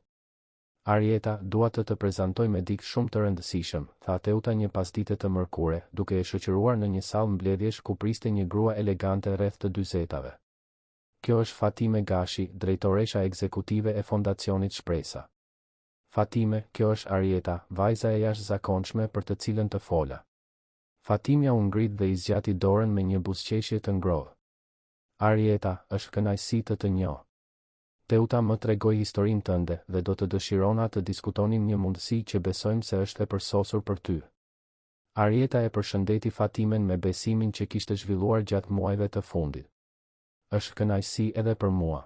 Arjeta, dua të prezantoj me dikë shumë të rëndësishëm, tha Teuta një pasdite të mërkure, duke e shoqëruar në një sallë mbledhjesh ku priste një grua elegante rreth të 40-tave. Kjo është Fatime Gashi, drejtoresha ekzekutive e Fondacionit Shpresa. Fatime, kjo është Arjeta, vajza e jashtëzakonshme për të cilën të fola. Fatimja u ngrit dhe i zgjati dorën me një buzëqeshje të ngrohtë. Arjeta, është kënaqësi të njoh. Teuta më tregoi historinë tënde dhe do të dëshirona të diskutonim një mundësi që besojmë se është e përsosur për ty. Arjeta e përshëndeti Fatimen me besimin që kishte zhvilluar gjatë muajve të fundit. Është kënaqësi edhe për mua.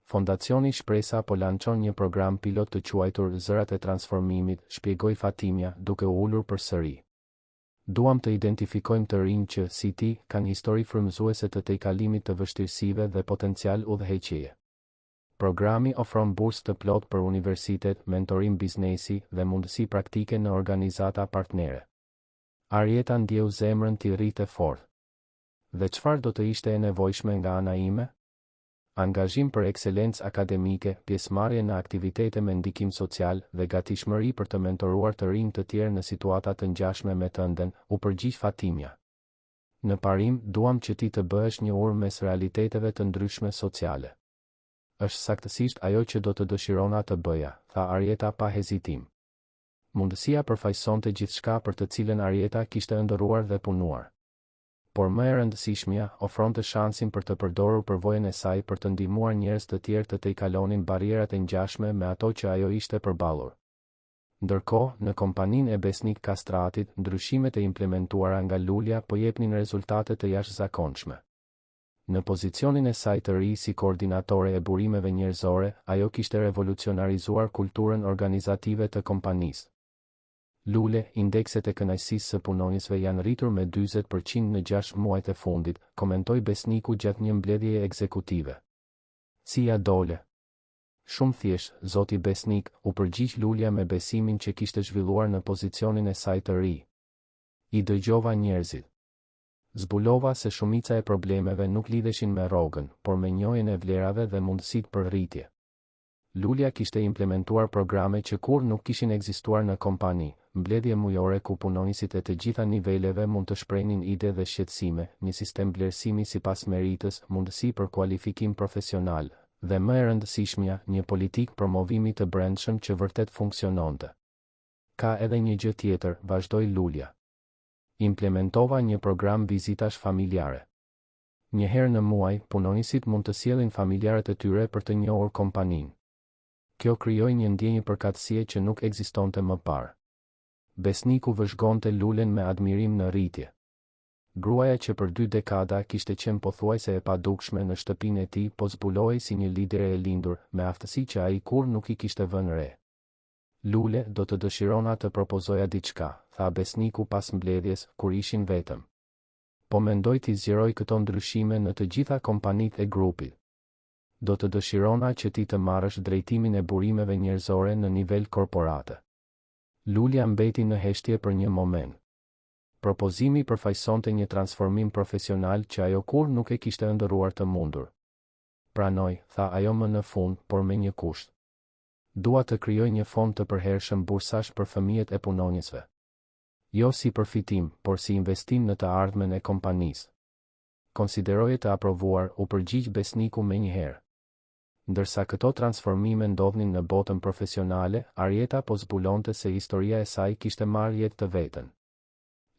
Fondacioni Shpresa po lançon një program pilot të quajtur Zërat e Transformimit, shpjegoi Fatimja, duke u ulur përsëri. Duam të identifikojmë të rinj që, si ti, kanë histori frymëzuese të tejkalimit të vështirësive dhe potencial udhëheqjeje. Programi ofron bursë të plot për universitet, mentorim biznesi dhe mundësi praktike në organizata partnere. Arjeta ndjeu zemrën t'i rritë fort. Dhe çfarë do të ishte e nevojshme nga ana ime? Angazhim për ekselencë akademike, pjesëmarrje në aktivitete me ndikim social dhe gatishmëri për të mentoruar të rinj të tjerë në situata të ngjashme me tënden, u përgjigj Fatimja. Në parim, duam që ti të bëhesh një urmë mes realiteteve të ndryshme sociale. Është saktësisht ajo që do të dëshirona të bëja, tha Arjeta pa hezitim. Mundësia përfaqësonte gjithçka për të cilën Arjeta kishte ëndërruar dhe punuar. Por më e rëndësishmja, ofronte shansin për të përdorur përvojën e saj për të ndihmuar njerëz të tjerë të tejkalonin barrierat e ngjashme me ato që ajo ishte përballur. Ndërkohë, në kompaninë e Besnik Kastratit, ndryshimet e implementuara nga Lulja po jepnin rezultate të jashtëzakonshme. Në pozicionin e saj të ri si koordinatore e burimeve njerëzore, ajo kishte revolucionarizuar kulturën organizative të kompanisë. Lule, indekset e kënaqësisë së punonjësve janë rritur me 40% në 6 muajt e fundit, komentoi Besniku gjatë një mbledhjeje ekzekutive. Si ja dole? Shumë thjesht, zoti Besnik, u përgjigj Lulja me besimin që kishte zhvilluar në pozicionin e saj të ri. I dëgjova njerëzit. Zbulova se shumica e problemeve nuk lidheshin me rrogën, por me njohjen e vlerave dhe mundësitë për rritje. Lulja kishte implementuar programe që kur nuk kishin ekzistuar në kompani, mbledhje mujore ku punonjësit e të gjitha niveleve mund të shprehnin ide dhe shqetësime, një sistem vlerësimi sipas meritës, mundësi për kualifikim profesional, dhe më e rëndësishmja, një politikë promovimi të brendshëm që vërtet funksiononte. Ka edhe një gjë tjetër, vazhdoi Lulja. Implementova një program vizitash familjare. Një herë në muaj, punonjësit mund të sjellin familjarët e tyre për të njohur kompaninë. Kjo krijoi një ndjenjë përkatësie që nuk ekzistonte më parë. Besniku vëzhgonte Lulen me admirim në rritje. Gruaja që për 2 dekada kishte qenë pothuajse e padukshme në shtëpinë e tij, po zbulohej si një lidere e lindur, me aftësi që ai kur nuk i kishte vënë re. Lule, do të dëshirona të propozoja diçka, tha Besniku pas mbledhjes, kur ishin vetëm. Po mendoj t'i zgjeroj këto ndryshime në të gjitha kompanitë e grupit. Do të dëshirona që ti të marrësh drejtimin e burimeve njerëzore në nivel korporate. Lulja mbeti në heshtje për një moment. Propozimi përfaqësonte një transformim profesional që ajo kur nuk e kishte ëndërruar të mundur. Pranoj, tha ajo më në fund, por me një kusht. Dua të krijoj një fond të përhershëm bursash për fëmijët e punonjësve. Jo si përfitim, por si investim në të ardhmen e kompanisë. Konsideroje të aprovuar, u përgjigj Besniku menjëherë. Ndërsa këto transformime ndodhnin në botën profesionale, Arjeta po zbulonte se historia e saj kishte marrë jetë të vetën.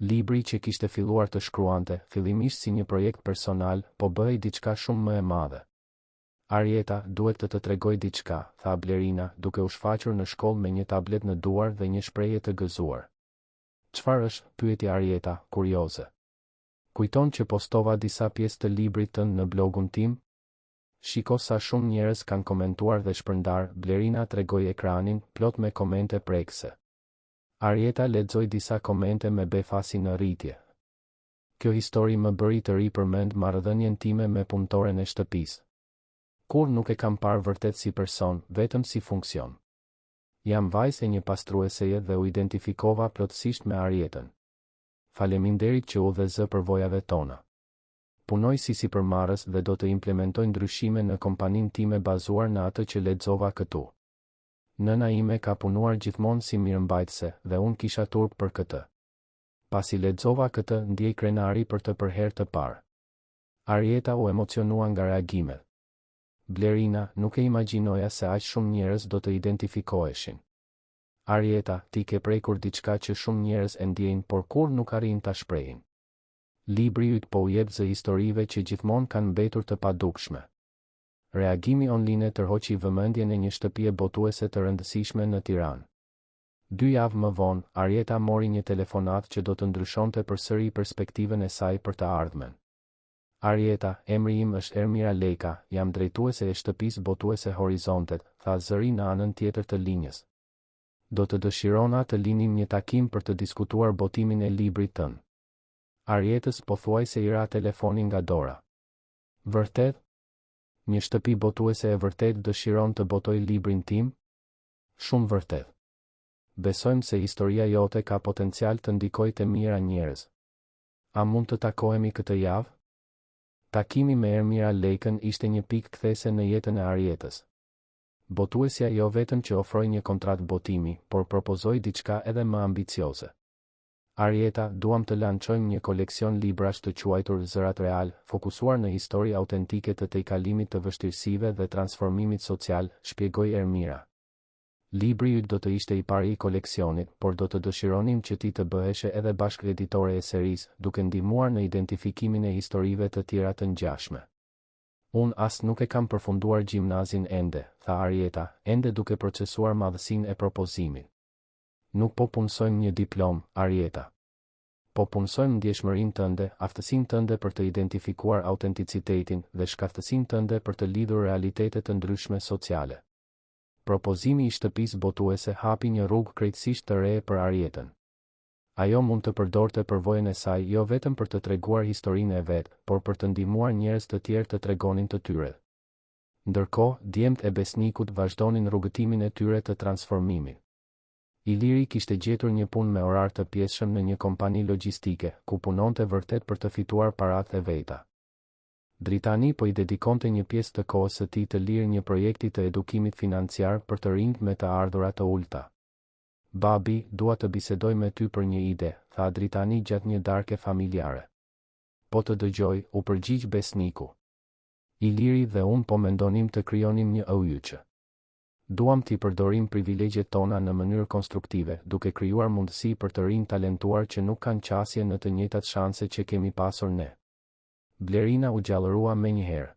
Libri që kishte filluar të shkruante, fillimisht si një projekt personal, po bëhej diçka shumë më e madhe. Arjeta, duhet të tregoj diçka, tha Blerina, duke u shfaqur në shkollë me një tablet në duar dhe një shprehje të gëzuar. Çfarë është? Pyeti Arjeta, kurioze. Kujton që postova disa pjesë të librit tënd në blogun tim? Shiko sa shumë njerëz kanë komentuar dhe shpërndar. Blerina tregoi ekranin plot me komente prekse. Arieta lexoi disa komente me befasi në rritje. Kjo histori më bëri të ri përmend marrëdhënien time me punëtoren e shtëpisë. Kur nuk e kam parë vërtet si person, vetëm si funksion. Jam vajzë e një pastrueseje dhe u identifikova plotësisht me Arietën. Faleminderit që u dhe zë përvojave tona. Punoj si sipërmarrës dhe do të implementoj ndryshime në kompaninë time bazuar në atë që lexova këtu. Nëna ime ka punuar gjithmonë si mirëmbajtëse dhe unë kisha turp për këtë. Pasi lexova këtë, ndjej krenari për të herë të parë. Arieta u emocionua nga reagimet. Blerina, nuk e imagjinoja se aq shumë njerëz do të identifikoheshin. Arieta, ti ke prekur diçka që shumë njerëz e ndjejnë por kur nuk arrin ta shprehin. Libri yt po u jep zë historive që gjithmonë kanë mbetur të padukshme. Reagimi online tërhoqi vëmendjen e një shtëpie botuese të rëndësishme në Tiranë. 2 javë më vonë, Arieta mori një telefonat që do të ndryshonte përsëri perspektivën e saj për të ardhmen. Arieta, emri im është Ermira Leka, jam drejtuese e shtëpisë botuese Horizontet, tha zëri në anën tjetër të linjës. Do të dëshirona të linim një takim për të diskutuar botimin e librit tënd. Arietës pothuajse i ra telefoni nga dora. Vërtet? Një shtëpi botuese e vërtet dëshiron të botoj librin tim? Shumë vërtet. Besojmë se historia jote ka potencial të ndikojë te mijëra njerëz. A mund të takohemi këtë javë? Takimi me Ermira Lekën ishte një pikë kthese në jetën e Arietës. Botuesja jo vetëm që ofroi një kontratë botimi, por propozoi diçka edhe më ambicioze. Arieta, duam të lançojmë një koleksion librash të quajtur Zërat Real, fokusuar në histori autentike të tejkalimit të vështirësive dhe transformimit social, shpjegoi Ermira. Libri yt do të ishte i pari i koleksionit, por do të dëshironim që ti të bëheshe edhe bashkë editore e serisë, duke ndihmuar në identifikimin e historive të tjera të ngjashme. Unë as nuk e kam përfunduar gjimnazin ende, tha Arieta, ende duke procesuar madhësinë e propozimit. Nuk po punësojmë një diplom, Arieta. Po punësojmë ndjeshmërinë tënde, aftësinë tënde për të identifikuar autenticitetin dhe shkaftësinë tënde për të lidhur realitete të ndryshme sociale. Propozimi i shtëpisë botuese hapi një rrugë krejtësisht të re për Arietën. Ajo mund të përdorte përvojën e saj jo vetëm për të treguar historinë e vet, por për të ndihmuar njerëz të tjerë të tregonin të tyre. Ndërkohë, djemt e besnikut vazhdonin rrugëtimin e tyre të transformimit. Iliri kishte gjetur një punë me orar të pjesshëm në një kompani logjistike, ku punonte vërtet për të fituar paratë e veta. Dritani po i dedikonte një pjesë të kohës së tij të lirë një projekti të edukimit financiar për të rinjt me të ardhurat të ulta. Babi, dua të bisedoj me ty për një ide, tha Dritani gjatë një darke familjare. Po të dëgjoj, u përgjigj besniku. Iliri dhe unë po mendonim të krijonim një ujqë. Duam t'i përdorim privilegjet tona në mënyrë konstruktive, duke krijuar mundësi për të rinj talentuar që nuk kanë qasje në të njëjtat shanse që kemi pasur ne. Blerina u gjallërua me një herë.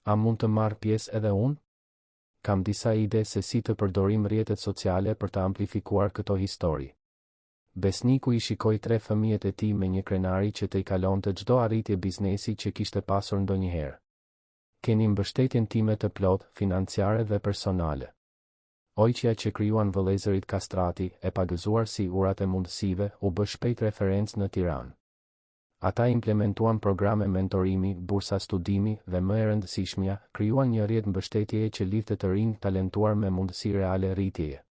A mund të marr pjesë edhe unë? Kam disa ide se si të përdorim rrjetet sociale për të amplifikuar këto histori. Besniku i shikoi 3 fëmijët e tij me një krenari që t'i kalonte çdo arritje biznesi që kishte pasur ndonjëherë. Keni mbështetjen time të plot, financiare dhe personale. Ojqja që krijuan vëllezërit Kastrati, e pagëzuar si urat e mundësive, u bë shpejt referencë në Tiranë. Ata implementuan programe mentorimi, bursa studimi dhe më e rëndësishmja, krijuan një rrjet mbështetjeje që lidhte të rinj talentuar me mundësi reale rritjeje.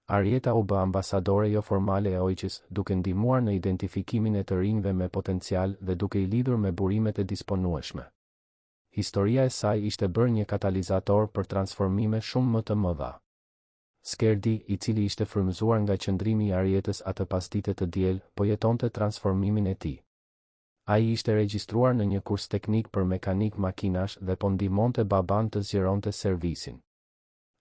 Arieta u bë ambasadore jo formale e ojqës, duke ndihmuar në identifikimin e të rinjve me potencial dhe duke i lidhur me burimet e disponueshme. Historia e saj ishte bërë një katalizator për transformime shumë më të mëdha. Skerdi, i cili ishte frymëzuar nga qëndrimi i Arietës atë pasdite të diel, po jetonte transformimin e tij. Ai ishte regjistruar në një kurs teknik për mekanik makinash dhe po ndihmonte baban të zgjeronte servisin.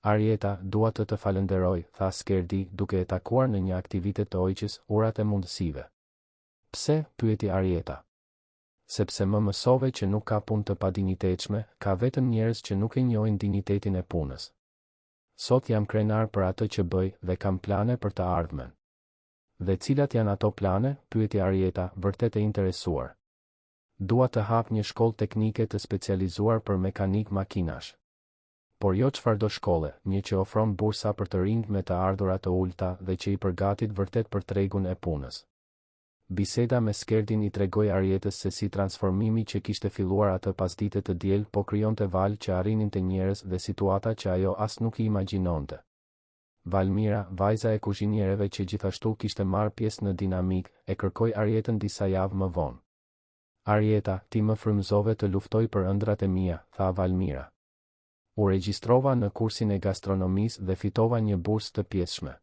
Arieta, dua të falenderoj, tha Skerdi, duke e takuar në një aktivitet të ojqës, urat e mundësive. Pse, pyeti Arieta. Sepse më mësove që nuk ka punë të padinjitetshme, ka vetëm njerëz që nuk e njohin dinjitetin e punës. Sot jam krenar për atë që bëj dhe kam plane për të ardhmen. Dhe cilat janë ato plane, pyeti Arieta, vërtet e interesuar. Dua të hap një shkollë teknike të specializuar për mekanik makinash. Por jo çfarëdo shkolle, një që ofron bursa për të rinjt me të ardhurat të ulta dhe që i përgatit vërtet për tregun e punës. Biseda me Skerdin i tregoi Arietës se si transformimi që kishte filluar atë pasdite të diel po krijonte valë që arrinin të njerëz dhe situata që ajo as nuk i imagjinonte. Valmira, vajza e kuzhiniereve që gjithashtu kishte marrë pjesë në dinamik, e kërkoi Arietën disa javë më vonë. Arieta, ti më frymëzove të luftoj për ëndrat e mia, tha Valmira. U regjistrova në kursin e gastronomisë dhe fitova një bursë të pjesshme.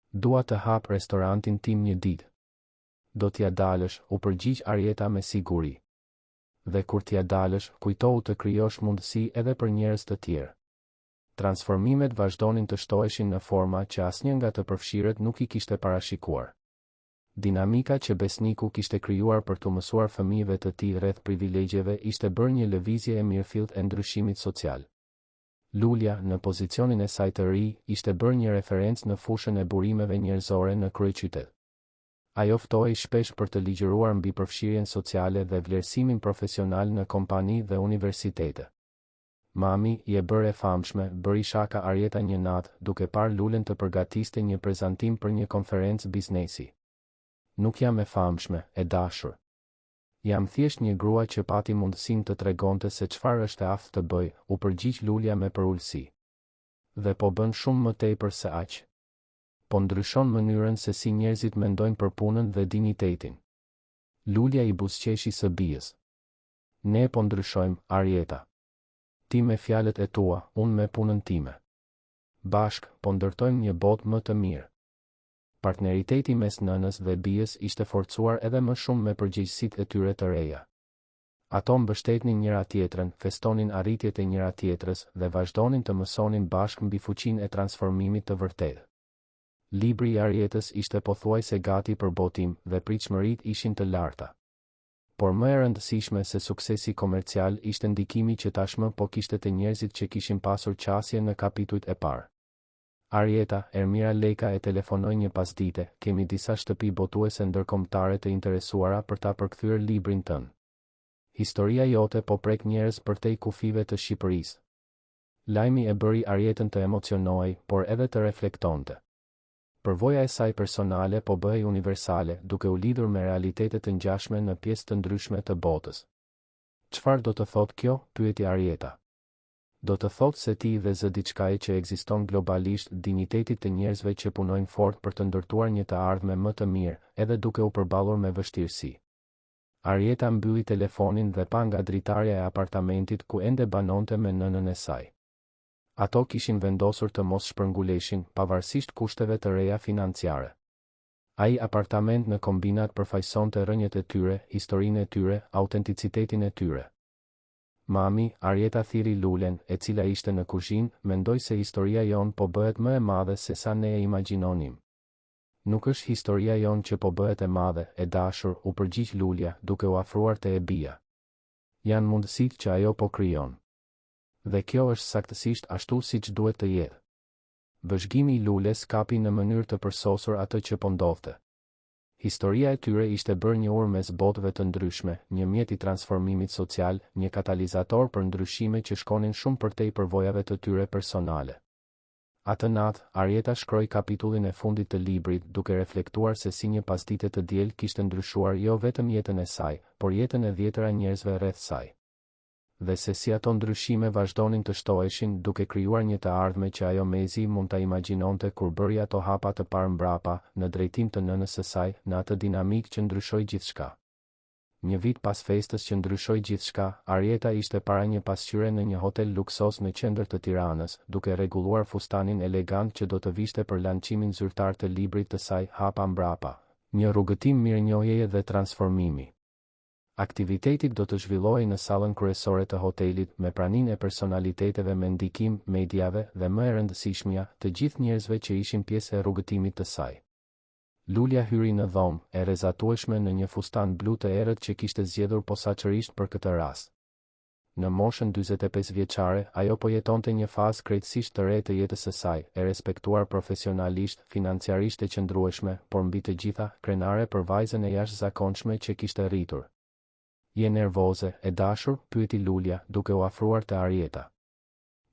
Dua të hap restorantin tim një ditë. Do t'ja dalësh, u përgjigj Arieta me siguri. Dhe kur t'ja dalësh, kujtohu të krijosh mundësi edhe për njerëz të tjerë. Transformimet vazhdonin të shtoheshin në forma që asnjë nga të përfshirët nuk i kishte parashikuar. Dinamika që besniku kishte krijuar për të mësuar fëmijëve të tij rreth privilegjeve ishte bërë një lëvizje e mirëfillt e ndryshimit social. Lulja, në pozicionin e saj të ri, ishte bërë një referencë në fushën e burimeve njerëzore në kryeqytet. Ajo ftohej shpesh për të ligjëruar mbi përfshirjen sociale dhe vlerësimin profesional në kompani dhe universitete. Mami, je bërë e famshme, bëri shaka Arieta një natë, duke parë Lulen të përgatiste një prezantim për një konferencë biznesi. Nuk jam e famshme, e dashur. Jam thjesht një grua që pati mundësinë të tregonte se çfarë është e aftë të bëj, u përgjigj Lulja me përulësi. Dhe po bën shumë më tepër se aq. Po ndryshon mënyrën se si njerëzit mendojnë për punën dhe dinjitetin. Lulja i buzëqeshi së bijës. Ne po ndryshojmë, Arieta. Ti me fjalët e tua, unë me punën time. Bashk, po ndërtojmë një botë më të mirë. Partneriteti mes nënës dhe bijës ishte forcuar edhe më shumë me përgjegjësitë e tyre të reja. Ato mbështetnin njëra tjetrën, festonin arritjet e njëra tjetrës dhe vazhdonin të mësonin bashkë mbi fuqinë e transformimit të vërtetë. Libri i Arietës ishte pothuajse gati për botim dhe pritshmëritë ishin të larta. Por më e rëndësishme se suksesi komercial ishte ndikimi që tashmë po kishte te njerëzit që kishin pasur qasje në kapitujt e parë. Arieta, Ermira Leka e telefonoi një pasdite, kemi disa shtëpi botuese ndërkombëtare të interesuara për ta përkthyer librin tënd. Historia jote po prek njerëz përtej kufive të Shqipërisë. Lajmi e bëri Arietën të emocionohej, por edhe të reflektonte. Përvoja e saj personale po bëhej universale, duke u lidhur me realitetet të ngjashme në pjesë të ndryshme të botës. Çfarë do të thotë kjo? Pyeti Arieta. Do të thotë se ti dhe zë diçkaje që ekziston globalisht, dinjitetit të njerëzve që punojnë fort për të ndërtuar një të ardhme më të mirë, edhe duke u përballur me vështirësi. Arieta mbylli telefonin dhe pa nga dritarja e apartamentit ku ende banonte me nënën e saj. Ato kishin vendosur të mos shpërnguleshin, pavarësisht kushteve të reja financiare. Ai apartament në kombinat përfaqësonte rrënjët e tyre, historinë e tyre, autenticitetin e tyre. Mami, Arieta thiri Lulen, e cila ishte në kuzhinë, mendoj se historia jon po bëhet më e madhe se sa ne e imagjinonim. Nuk është historia jon që po bëhet e madhe, e dashur, u përgjigj Lulja, duke u afruar te e bija. Janë mundësitë që ajo po krijon. Dhe kjo është saktësisht ashtu siç duhet të jetë. Vëzhgimi i Lules kapi në mënyrë të përsosur atë që po ndodhte. Historia e tyre ishte bërë një urë mes botëve të ndryshme, një mjet i transformimit social, një katalizator për ndryshime që shkonin shumë përtej përvojave të tyre personale. Atë natë, Arieta shkroi kapitullin e fundit të librit, duke reflektuar se si një pasdite të diel kishte ndryshuar jo vetëm jetën e saj, por jetën e dhjetëra njerëzve rreth saj. Dhe se si ato ndryshime vazhdonin të shtoheshin, duke krijuar një të ardhme që ajo mezi mund ta imagjinonte kur bëri ato hapa të parë mbrapa, në drejtim të nënës së saj, në atë dinamik që ndryshoi gjithçka. Një vit pas festës që ndryshoi gjithçka, Arieta ishte para një pasqyre në një hotel luksos në qendër të Tiranës, duke rregulluar fustanin elegant që do të vishte për lançimin zyrtar të librit të saj, Hapa mbrapa, një rrugëtim mirënjohjeje dhe transformimi. Aktiviteti do të zhvillohej në sallën kryesore të hotelit me praninë e personaliteteve me ndikim, mediave dhe më e rëndësishmja, të gjithë njerëzve që ishin pjesë e rrugëtimit të saj. Lulja hyri në dhomë, e rrezatueshme në një fustan blu të errët që kishte zgjedhur posaçërisht për këtë rast. Në moshën 45 vjeçare, ajo po jetonte një fazë krejtësisht të re të jetës së saj, e respektuar profesionalisht, financiarisht e qëndrueshme, por mbi të gjitha, krenare për vajzën e jashtëzakonshme që kishte rritur. Je nervoze, e dashur, pyeti Lulja, duke u afruar te Arieta.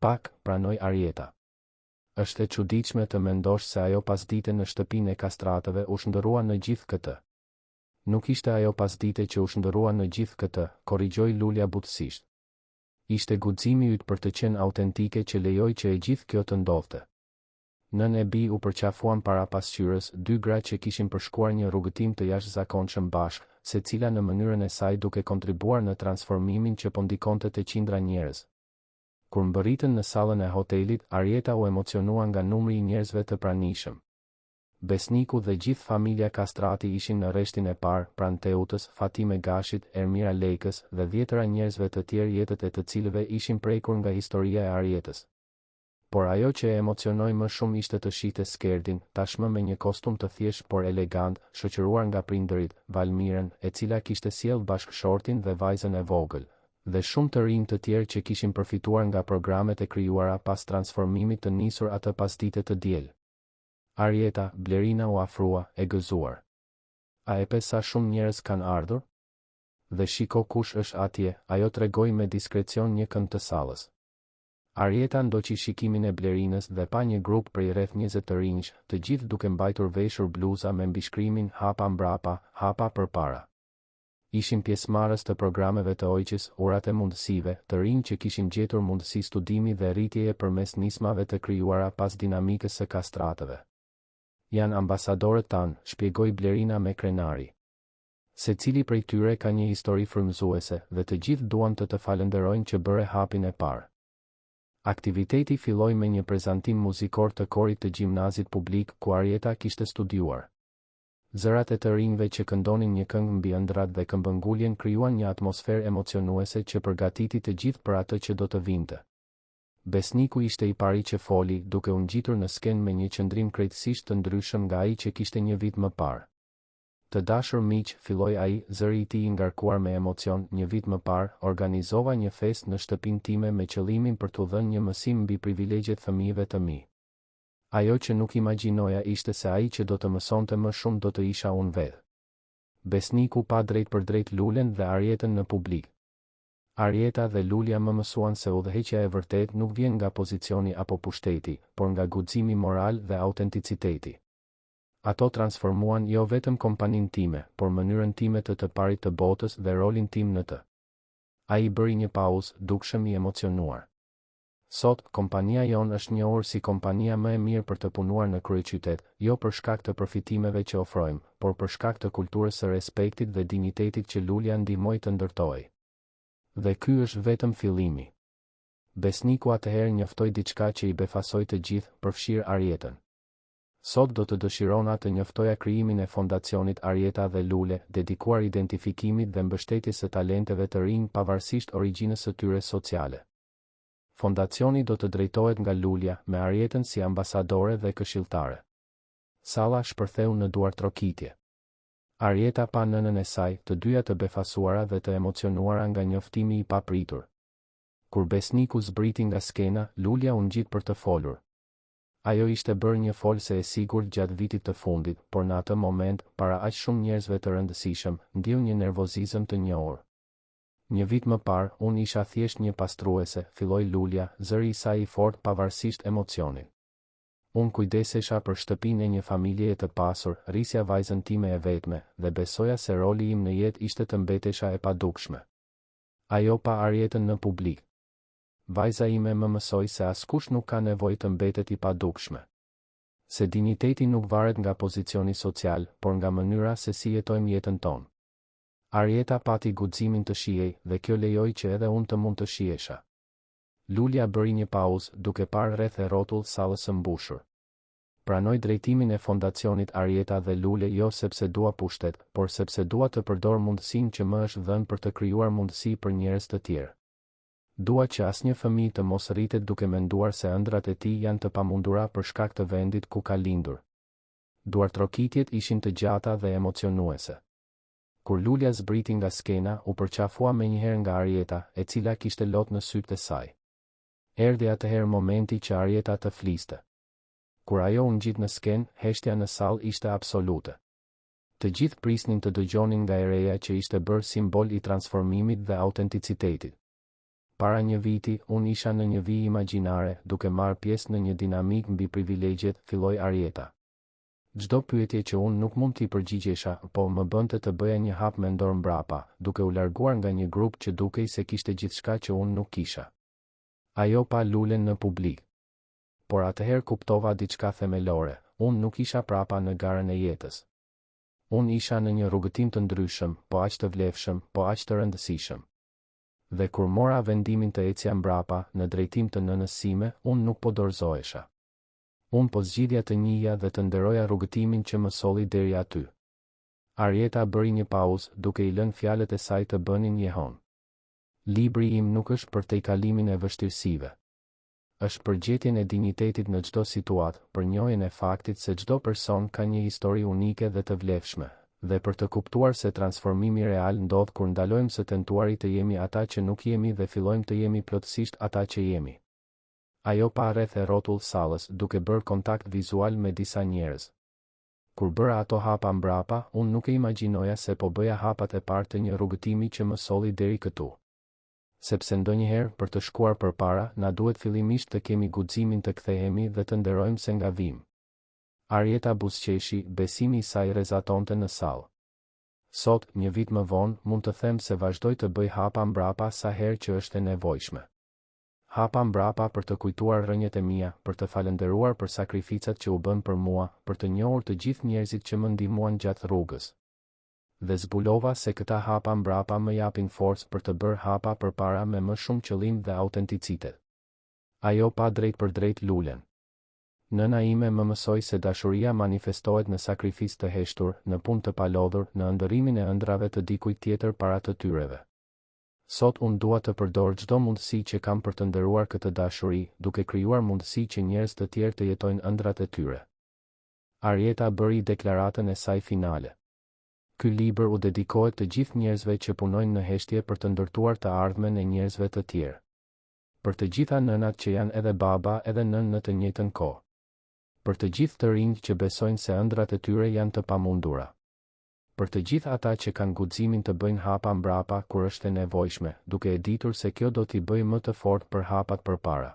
Pak, pranoi Arieta. Është e çuditshme të mendosh se ajo pasdite në shtëpinë e kastratëve u shndërrua në gjithë këtë. Nuk ishte ajo pasdite që u shndërrua në gjithë këtë, korrigjoi Lulja butësisht. Ishte guximi yt për të qenë autentike që lejoi që e gjithë kjo të ndodhte. Nën e bi u përqafuan para pasqyrës, dy gra që kishin përshkuar një rrugëtim të jashtëzakonshëm bashkë, secila në mënyrën e saj duke kontribuar në transformimin që po ndikonte te qindra njerëz. Kur mbërritën në sallën e hotelit, Arieta u emocionua nga numri i njerëzve të pranishëm. Besniku dhe gjithë familja Kastrati ishin në rreshtin e parë, pranë Teutës, Fatime Gashit, Ermira Lekës dhe dhjetëra njerëzve të tjerë jetët e të cilëve ishin prekur nga historia e Arietës. Por ajo që e emocionoi më shumë ishte të shihte Skerdin, tashmë me një kostum të thjeshtë por elegant, shoqëruar nga prindërit, Valmirën, e cila kishte sjellë bashkëshortin dhe vajzën e vogël, dhe shumë të rinj të tjerë që kishin përfituar nga programet e krijuara pas transformimit të nisur atë pasdite të diel. Arieta, Blerina u afrua, e gëzuar. A e pe sa shumë njerëz kanë ardhur? Dhe shiko kush është atje, ajo tregoi me diskrecion një kënd të sallës. Arieta ndoqi shikimin e Blerinës dhe pa një grup prej rreth 20 të rinj, të gjithë duke mbajtur veshur bluza me mbishkrimin hapa mbrapa, hapa përpara. Ishin pjesëmarrës të programeve të hoqjes, urat e mundësive, të rinj që kishin gjetur mundësi studimi dhe rritjeje përmes nismave të krijuara pas dinamikës së kastratëve. Janë ambasadorët tanë, shpjegoi Blerina me krenari. Secili prej tyre ka një histori frymëzuese dhe të gjithë duan të falenderojnë që bëre hapin e parë. Aktiviteti filloi me një prezantim muzikor të korit të gjimnazit publik ku Arieta kishte studiuar. Zërat e të rinjve që këndonin një këngë mbi ëndrat dhe këmbënguljen krijuan një atmosferë emocionuese që përgatiti të gjithë për atë që do të vinte. Besniku ishte i pari që foli, duke u ngjitur në skenë me një qëndrim krejtësisht të ndryshëm nga ai që kishte një vit më parë. Të dashur miq, filloi ai, zëri i tij i ngarkuar me emocion, një vit më parë, organizova një festë në shtëpinë time me qëllimin për t'u dhënë një mësim mbi privilegjet fëmijëve të mi. Ajo që nuk imagjinoja ishte se ai që do të mësonte më shumë do të isha unë vetë. Besniku pa drejt për drejt Lulen dhe Arietën në publik. Arieta dhe Lulja më mësuan se udhëheqja e vërtet nuk vjen nga pozicioni apo pushteti, por nga guximi moral dhe autenticiteti. Ato transformuan jo vetëm kompaninë time, por mënyrën time të parit të botës dhe rolin tim në të. Ai bëri një pauzë, dukshëm i emocionuar. Sot, kompania jonë është njohur si kompania më e mirë për të punuar në kryeqytet, jo për shkak të përfitimeve që ofrojmë, por për shkak të kulturës së respektit dhe dinjitetit që Lulja ndihmoi të ndërtojë. Dhe ky është vetëm fillimi. Besniku atëherë njoftoi diçka që i befasoi të gjithë, përfshirë Arietën. Sot do të dëshirona të njoftoja krijimin e fondacionit Arieta dhe Lule, dedikuar identifikimit dhe mbështetjes së talenteve të rinj pavarësisht origjinës së tyre sociale. Fondacioni do të drejtohet nga Lulja, me Arietën si ambasadore dhe këshilltare. Salla shpërtheu në duartrokitje. Arieta pa nënën e saj, të dyja të befasuara dhe të emocionuara nga njoftimi i papritur. Kur besniku zbriti nga skena, Lulja u ngjit për të folur. Ajo ishte bërë një folse e sigurt gjatë vitit të fundit, por në atë moment, para aq shumë njerëzve të rëndësishëm, ndjeu një nervozizëm të njohur. Një vit më parë, unë isha thjesht një pastruese, filloi Lulja, zëri i saj i fortë pavarësisht emocionit. Unë kujdesesha për shtëpinë e një familjeje të pasur, rrisja vajzën time e vetme, dhe besoja se roli im në jetë ishte të mbetesha e padukshme. Ajo pa Arietën në publik. Vajza ime më mësoi se askush nuk ka nevojë të mbetet i padukshme. Se dinjiteti nuk varet nga pozicioni social, por nga mënyra se si jetojmë jetën tonë. Arieta pati guximin të shihej dhe kjo lejoi që edhe unë të mund të shihesha. Lulja bëri një pauzë, duke parë rreth e rrotull sallës së mbushur. Pranoi drejtimin e fondacionit Arieta dhe Lule jo sepse dua pushtet, por sepse dua të përdor mundësinë që më është dhënë për të krijuar mundësi për njerëz të tjerë. Dua që asnjë fëmijë të mos rritet duke menduar se ëndrat e tij janë të pamundura për shkak të vendit ku ka lindur. Duartrokitjet ishin të gjata dhe emocionuese. Kur Lulja zbriti nga skena, u përqafua menjëherë nga Arieta, e cila kishte lot në sytë e saj. Erdhi atëherë momenti që Arieta të fliste. Kur ajo u ngjit në skenë, heshtja në sallë ishte absolute. Të gjithë prisnin të dëgjonin nga e reja që ishte bërë simbol I transformimit dhe autenticitetit. Para një viti, unë isha në një vijë imagjinare, duke marrë pjesë në një dinamik mbi privilegjet, filloi Arieta. Çdo pyetje që unë nuk mund t'i përgjigjesha, po më bënte të bëja një hap mendor mbrapa, duke u larguar nga një grup që dukej se kishte gjithçka që unë nuk kisha. Ajo pa lulen në publik. Por atëherë kuptova diçka themelore, unë nuk isha prapa në garën e jetës. Unë isha në një rrugëtim të ndryshëm, po aq të vlefshëm, po aq të rëndësishëm. Dhe kur mora vendimin të ecja mbrapa, në drejtim të nënës sime, unë nuk po dorëzohesha. Unë po zgjidhja të njihja dhe të nderoja rrugëtimin që më solli deri aty. Arieta bëri një pauzë, duke I lënë fjalët e saj të bënin jehon. Libri im nuk është për tejkalimin e vështirësive. Është për gjetjen e dinjitetit në çdo situatë, për njohjen e faktit se çdo person ka një histori unike dhe të vlefshme, dhe për të kuptuar se transformimi real ndodh kur ndalojmë së tentuari të jemi ata që nuk jemi dhe fillojmë të jemi plotësisht ata që jemi. Ajo pa rreth e rrotull sallës, duke bërë kontakt vizual me disa njerëz. Kur bëra ato hapa mbrapa, unë nuk e imagjinoja se po bëja hapat e parë të një rrugëtimi që më solli deri këtu. Sepse ndonjëherë për të shkuar përpara, na duhet fillimisht të kemi guximin të kthehemi dhe të nderojmë se nga vim. Arieta buzëqeshi, besimi I saj rrezatonte në sallë. Sot, një vit më vonë, mund të them se vazhdoj të bëj hapa mbrapa sa herë që është e nevojshme. Hapa mbrapa për të kujtuar rënjet e mia, për të falendëruar për sakrificat që u bën për mua, për të njohur të gjithë njerëzit që më ndihmuan gjatë rrugës. Dhe zbulova se këta hapa mbrapa më japin forcë për të bërë hapa përpara me më shumë qëllim dhe autenticitet. Ajo pa drejt për drejt lulen. Nëna ime më mësoi se dashuria manifestohet në sakrificë të heshtur, në punë të palodhur, në ëndërrimin e ëndrave të dikujt tjetër para të tyreve. Sot unë dua të përdor çdo mundësi që kam për të nderuar këtë dashuri, duke krijuar mundësi që njerëz të tjerë të jetojnë ëndrat e tyre. Arieta bëri deklaratën e saj finale. Ky libër u dedikohet të gjithë njerëzve që punojnë në heshtje për të ndërtuar të ardhmen e njerëzve të tjerë. Për të gjitha nënat që janë edhe baba edhe nën në të njëjtën kohë. Për të gjithë të rinjt që besojnë se ëndrat e tyre janë të pamundura. Për të gjithë ata që kanë guximin të bëjnë hapa mbrapa kur është e nevojshme, duke e ditur se kjo do t'i bëjë më të fortë për hapat përpara.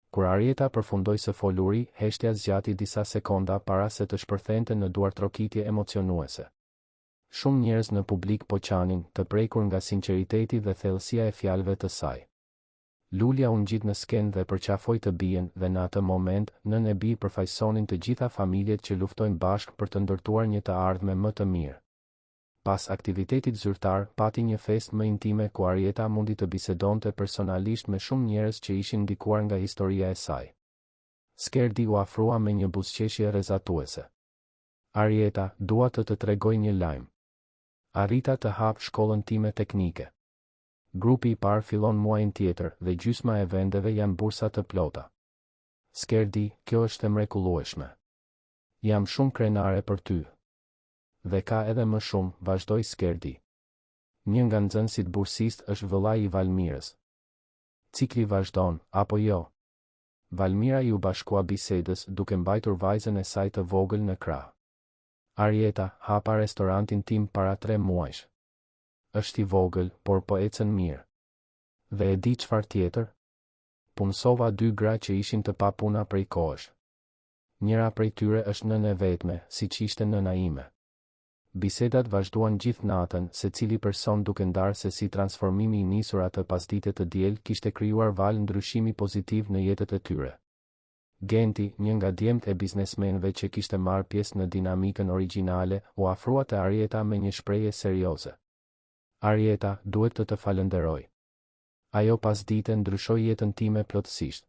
Kur Arieta përfundoi së foluri, heshtja zgjati disa sekonda para se të shpërthente në duartrokitje emocionuese. Shumë njerëz në publik po qanin, të prekur nga sinqeriteti dhe thellësia e fjalëve të saj. Lulja u ngjit në skenë dhe përqafoi të bien, dhe në atë moment, nën e bi përfaqësonin të gjitha familjet që luftojnë bashkë për të ndërtuar një të ardhme më të mirë. Pas aktivitetit zyrtar, pati një festë më intime ku Arieta mundi të bisedonte personalisht me shumë njerëz që ishin ndikuar nga historia e saj. Skerdi u afrua me një buzëqeshje rrezatuese. Arieta, dua të tregoj një lajm. Arrita të hap shkollën time teknike. Grupi I parë fillon muajin tjetër dhe gjysma e vendeve janë bursa të plota. Skerdi, kjo është e mrekullueshme. Jam shumë krenare për ty. Dhe ka edhe më shumë, vazhdoi Skerdi. Një nga nxënësit bursist është vëllai I Valmirës. Cikli vazhdon, apo jo? Valmira I u bashkua bisedës duke mbajtur vajzën e saj të vogël në krah. Arieta, hapa restorantin tim para 3 muajsh. Është I vogël, por po ecën mirë. Dhe e di çfarë tjetër? Punësova 2 gra që ishin të pa puna prej kohësh. Njëra prej tyre është nënë e vetme, siç ishte nëna ime. Bisedat vazhduan gjithë natën, secili person duke ndarë se si transformimi I nisur atë pasdite të diel kishte krijuar val ndryshimi pozitiv në jetët e tyre. Genti, një nga djemt e biznesmenëve që kishte marrë pjesë në dinamikën origjinale, u afrua te Arieta me një shprehje serioze. Arieta, duhet të falenderoj. Ajo pasdite ndryshoi jetën time plotësisht.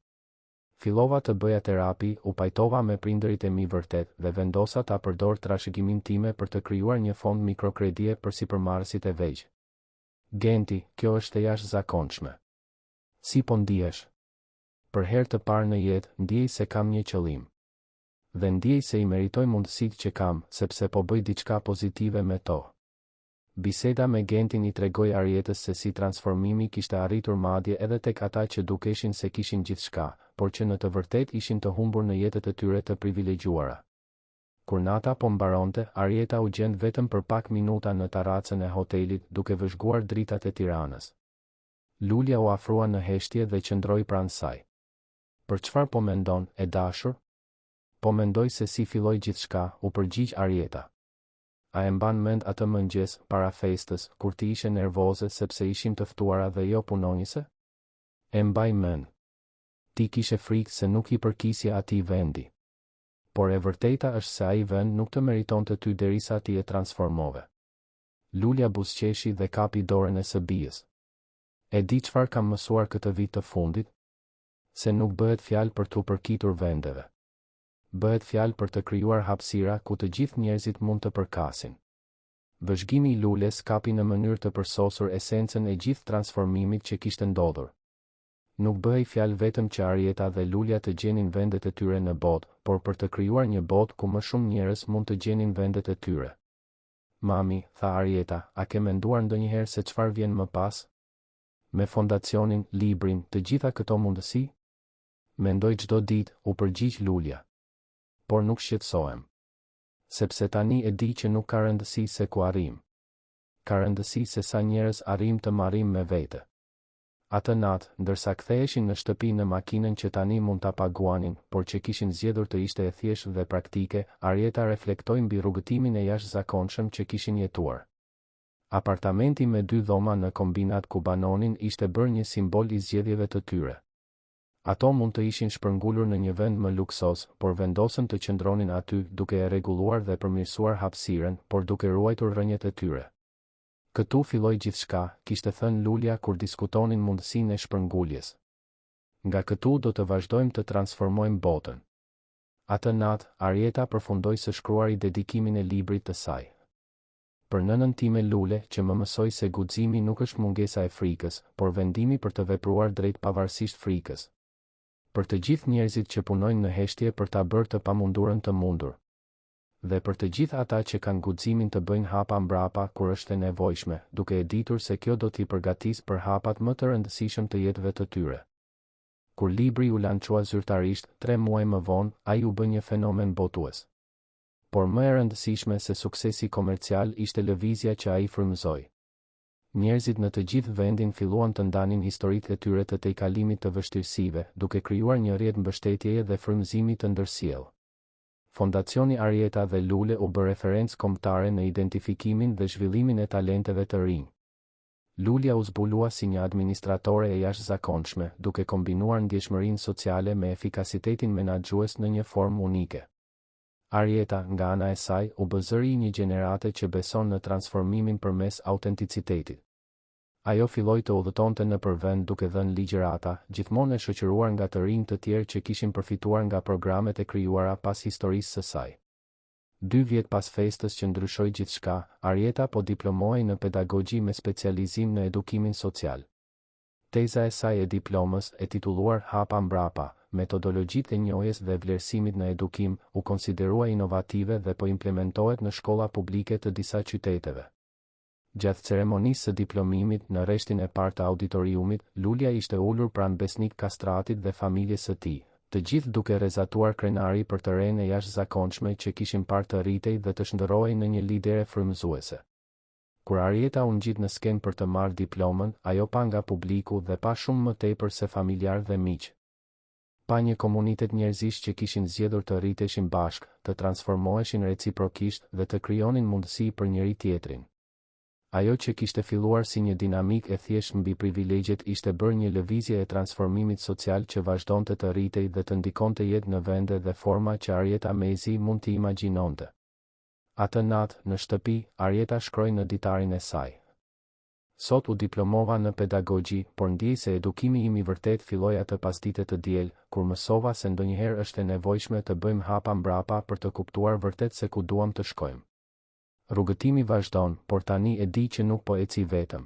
Fillova të bëja terapi, u pajtova me prindërit e mi vërtet dhe vendosa ta përdor trashëgimin time për të krijuar një fond mikrokredie për sipërmarrësit e vegjël. Genti, kjo është e jashtëzakonshme. Si po ndihesh? Për herë të parë në jetë, ndjej se kam një qëllim. Dhe ndjej se I meritoj mundësitë që kam, sepse po bëj diçka pozitive me to. Biseda me Gentin I tregoi Arietës se si transformimi kishte arritur madje edhe tek ata që dukeshin se kishin gjithçka, por që në të vërtetë ishin të humbur në jetët e tyre të privilegjuara. Kur nata po mbaronte, Arieta u gjend vetëm për pak minuta në terracën e hotelit duke vëzhguar dritat e Tiranës. Lulja u afrua në heshtje dhe qëndroi pranë saj. Për çfarë po mendon, e dashur? Po mendoj se si filloi gjithçka, u përgjigj Arieta. A e mban mend atë mëngjes, para festës, kur ti ishe nervoze sepse ishim të ftuara dhe jo punonjëse? E mbaj mend. Ti kishe frikë se nuk i përkisje atij vendi. Por e vërteta është se ai vend nuk të meritonte ty derisa ti e transformove. Lulja buzëqeshi dhe kapi dorën e së bijës. E di çfarë kam mësuar këtë vit të fundit? Se nuk bëhet fjalë për t'u përkitur vendeve. Bëhet fjalë për të krijuar hapësira ku të gjithë njerëzit mund të përkasin. Vëzhgimi i lules kapi në mënyrë të përsosur esencën e gjithë transformimit që kishte ndodhur. Nuk bëhej fjalë vetëm që Arieta dhe Lulja të gjenin vendet e tyre në botë, por për të krijuar një botë ku më shumë njerëz mund të gjenin vendet e tyre. Mami, tha Arieta, a ke menduar ndonjëherë se çfarë vjen më pas? Me fondacionin, librin, të gjitha këto mundësi? Mendoj çdo ditë, u përgjigj Lulja. Por nuk shqetësohem. Sepse tani e di që nuk ka rëndësi se ku arrim. Ka rëndësi se sa njerëz arrim të marrim me vete. Atë natë, ndërsa ktheheshin në shtëpi në makinën që tani mund ta paguanin, por që kishin zgjedhur të ishte e thjeshtë dhe praktike, Arieta reflektoi mbi rrugëtimin e jashtëzakonshëm që kishin jetuar. Apartamenti me 2 dhoma në kombinat ku banonin ishte bërë një simbol i zgjedhjeve të tyre. Ato mund të ishin shpërngulur në një vend më luksos, por vendosën të qëndronin aty duke e rregulluar dhe përmirësuar hapësirën, por duke ruajtur rrënjët e tyre. Këtu filloi gjithçka, kishte thënë Lulja kur diskutonin mundësinë e shpërnguljes. Nga këtu do të vazhdojmë të transformojmë botën. Atë natë, Arieta përfundoi së shkruari dedikimin e librit të saj. Për nënën time Lule, që më mësoi se guximi nuk është mungesa e frikës, por vendimi për të vepruar drejt pavarësisht frikës. Për të gjithë njerëzit që punojnë në heshtje për ta bërë të pamundurën të mundur. Dhe për të gjithë ata që kanë guximin të bëjnë hapa mbrapa kur është e nevojshme, duke e ditur se kjo do t'i përgatisë për hapat më të rëndësishëm të jetëve të tyre. Kur libri u lançua zyrtarisht, 3 muaj më vonë, ai u bë një fenomen botues. Por më e rëndësishme se suksesi komercial ishte lëvizja që ai frymëzoi. Njerëzit në të gjithë vendin filluan të ndanin historitë e tyre të tejkalimit të vështirësive, duke krijuar një rrjet mbështetjeje dhe frymëzimi të ndërsjellë. Fondacioni Arieta dhe Lule u bë referencë kombëtare në identifikimin dhe zhvillimin e talenteve të rinj. Lulja u zbulua si një administratore e jashtëzakonshme, duke kombinuar ndjeshmërinë sociale me efikasitetin menaxhues në një formë unike. Arieta, nga ana e saj, u bë zëri i një gjenerate që beson në transformimin përmes autenticitetit. Ajo filloi të udhëtonte nëpër vend duke dhënë ligjërata, gjithmonë e shoqëruar nga të rinj të tjerë që kishin përfituar nga programet e krijuara pas historisë së saj. 2 vjet pas festës që ndryshoi gjithçka, Arieta po diplomohej në pedagogji me specializim në edukimin social. Teza e saj e diplomës, e titulluar Hapa mbrapa, metodologjitë e njohjes dhe vlerësimit në edukim, u konsiderua inovative dhe po implementohet në shkolla publike të disa qyteteve. Gjatë ceremonisë së diplomimit në rreshtin e parë të auditoriumit, Lulja ishte ulur pranë Besnik Kastratit dhe familjes së tij, të gjithë duke rrezatuar krenari për të renë e jashtëzakonshme që kishin parë të rritej dhe të shndërrohej në një lidere frymëzuese. Kur Arieta u ngjit në skenë për të marrë diplomën, ajo pa nga publiku dhe pa shumë më tepër se familjar dhe miq. Pa një komunitet njerëzish që kishin zgjedhur të rriteshin bashkë, të transformoheshin reciprokisht dhe të krijonin mundësi për njëri tjetrin. Ajo që kishte filluar si një dinamik e thjeshtë mbi privilegjet ishte bërë një lëvizje e transformimit social që vazhdonte të rritej dhe të ndikonte jetë në vende dhe forma që Arieta mezi mund t'i imagjinonte. Atë natë, në shtëpi, Arieta shkroi në ditarin e saj. Sot u diplomova në pedagogji, por ndjej se edukimi im i vërtet filloi atë pasdite të diel, kur mësova se ndonjëherë është e nevojshme të bëjmë hapa mbrapa për të kuptuar vërtet se ku duam të shkojmë. Rrugëtimi vazhdon, por tani e di që nuk po eci vetëm.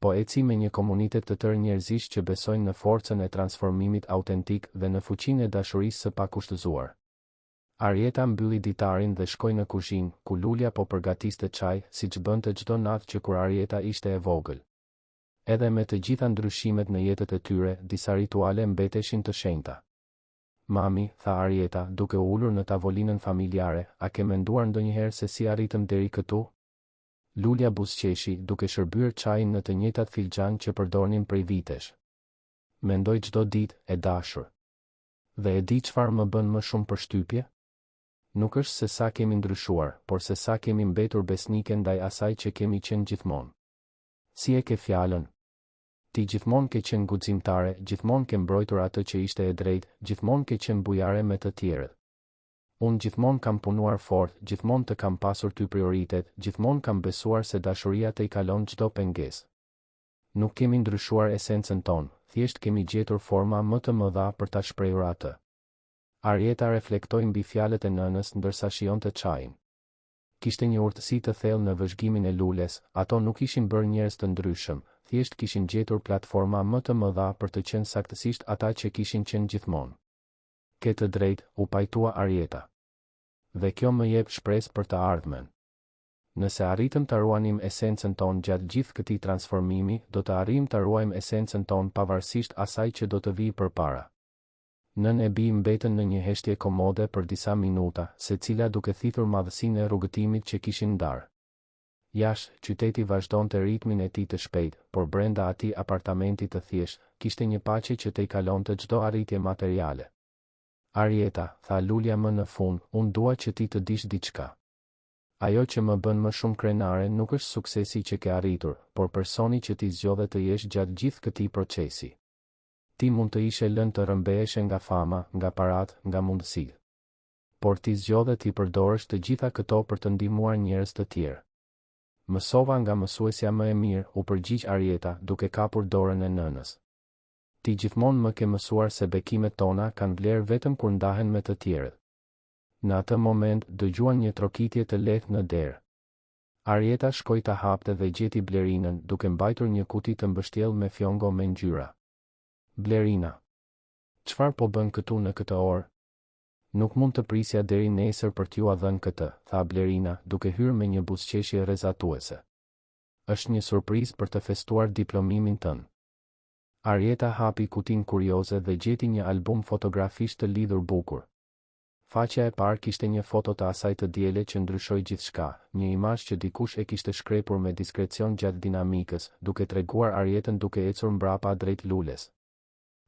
Po eci me një komunitet të tërë njerëzish që besojnë në forcën e transformimit autentik dhe në fuqinë e dashurisë së pakushtëzuar. Arieta mbylli ditarin dhe shkoi në kuzhinë, ku Lulja po përgatiste çaj, siç bënte çdo natë që kur Arieta ishte e vogël. Edhe me të gjitha ndryshimet në jetët e tyre, disa rituale mbeteshin të shenjta. Mami, tha Arieta, duke ulur në tavolinën familjare, a ke menduar ndonjëherë se si arritëm deri këtu? Lulja buzëqeshi, duke shërbyer çajin në të njëjtat filxhan që përdornim prej vitesh. Mendoj çdo ditë, e dashur. Dhe e di çfarë më bën më shumë përshtypje? Nuk është se sa kemi ndryshuar, por se sa kemi mbetur besnike ndaj asaj që kemi qenë gjithmonë. Si e ke fjalën? Ti gjithmonë ke qenë guximtare, gjithmonë ke mbrojtur atë që ishte e drejtë, gjithmonë ke qenë bujare me të tjerët. Unë gjithmonë kam punuar fort, gjithmonë të kam pasur ty prioritet, gjithmonë kam besuar se dashuria të i kalon çdo pengesë. Nuk kemi ndryshuar esencën tonë, thjesht kemi gjetur forma më të mëdha për ta shprehur atë. Arieta reflektoi mbi fjalët e nënës ndërsa shijonte çajin. Kishte një urtësi të thellë në vëzhgimin e lules, ato nuk ishin bërë njerëz të ndryshëm, thjesht kishin gjetur platforma më të mëdha për të qenë saktësisht ata që kishin qenë gjithmonë. Ke të drejtë, u pajtua Arieta. Dhe kjo më jep shpresë për të ardhmen. Nëse arritëm të ruanim esencën tonë gjatë gjithë këtij transformimi, do të arrijmë të ruajmë esencën tonë pavarësisht asaj që do të vijë përpara. Nën e bi mbetën në një heshtje komode për disa minuta, secila duke thithur madhësinë e rrugëtimit që kishin ndarë. Jashtë, qyteti vazhdonte ritmin e tij të shpejtë, por brenda atij apartamenti të thjeshtë, kishte një paqe që t'i kalonte çdo arritje materiale. Arieta, tha Lulja më në fund, unë dua që ti të dish diçka. Ajo që më bën më shumë krenare nuk është suksesi që ke arritur, por personi që ti zgjodhe të jesh gjatë gjithë këtij procesi. Ti mund të ishe lënë të rëmbeheshe nga fama, nga parat, nga mundësitë. Por ti zgjodhe ti përdorësh të gjitha këto për të ndihmuar njerëz të tjerë. Mësova nga mësuesja më e mirë, u përgjigj Arieta, duke kapur dorën e nënës. Ti gjithmonë më ke mësuar se bekimet tona kanë vlerë vetëm kur ndahen me të tjerët. Në atë moment, dëgjuan një trokitje të lehtë në derë. Arieta shkoi ta hapte dhe gjeti Blerinën, duke mbajtur një kuti të mbështjellë me fjongo me ngjyra. Blerina. Çfarë po bën këtu në këtë orë? Nuk mund të prisja deri nesër për t'ju dhënë këtë, tha Blerina, duke hyrë me një buzëqeshje rrezatuese. Është një surprizë për të festuar diplomimin tënd. Arieta hapi kutinë kurioze dhe gjeti një album fotografish të lidhur bukur. Faqja e parë kishte një foto të asaj të diele që ndryshoi gjithçka, një imazh që dikush e kishte shkrepur me diskrecion gjatë dinamikës, duke treguar Arietën duke ecur mbrapa drejt lules.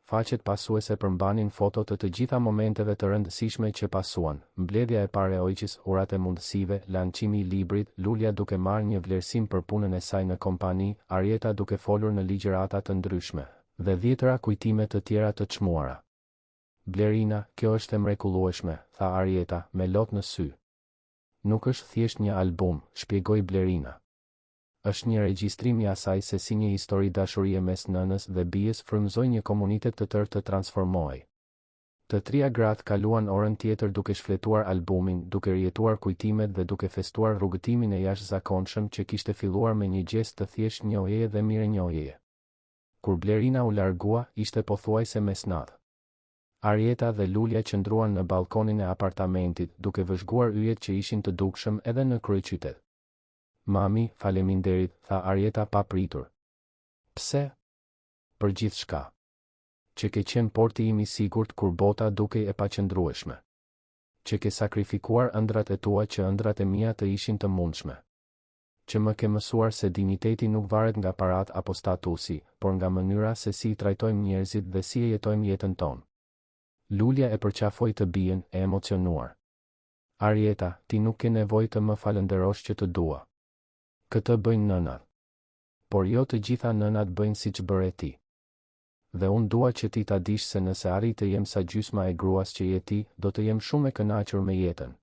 Faqet pasuese përmbanin foto të gjitha momenteve të rëndësishme që pasuan, mbledhja e parë e Ojqis, urat e mundësive, lançimi i librit, Lulja duke marrë një vlerësim për punën e saj në kompani, Arieta duke folur në ligjërata të ndryshme, dhe dhjetëra kujtime të tjera të çmuara. Blerina, kjo është e mrekullueshme, tha Arieta, me lot në sy. Nuk është thjesht një album, shpjegoi Blerina. Është një regjistrim i asaj se si një histori dashurie mes nënës dhe bijës frymëzoi një komunitet të tërë të transformohej. Të trija gratë kaluan orën tjetër duke shfletuar albumin, duke rjetuar kujtimet dhe duke festuar rrugëtimin e jashtëzakonshëm që kishte filluar me një gjest të thjesht njohjeje dhe mirënjohjeje. Kur Blerina u largua, ishte pothuajse mesnatë. Arieta dhe Lulja qëndruan në balkonin e apartamentit, duke vëzhguar yjet që ishin të dukshëm edhe në kryeqytet. Mami, faleminderit, tha Arieta pa pritur. Pse? Për gjithçka. Që ke qenë porti im i sigurt kur bota dukej e paqëndrueshme. Që ke sakrifikuar ëndrat e tua që ëndrat e mia të ishin të mundshme. Që më ke mësuar se dinjiteti nuk varet nga parat apo statusi, por nga mënyra se si i trajtojmë njerëzit dhe si e jetojmë jetën tonë. Lulja e përqafoi të bien, e emocionuar. Arieta, ti nuk ke nevojë të më falënderosh që të dua. Këtë bëjnë nënat. Por jo të gjitha nënat bëjnë siç bëre ti. Dhe unë dua që ti ta dish se nëse arrit të jem sa gjysma e gruas që je ti, do të jem shumë e kënaqur me jetën.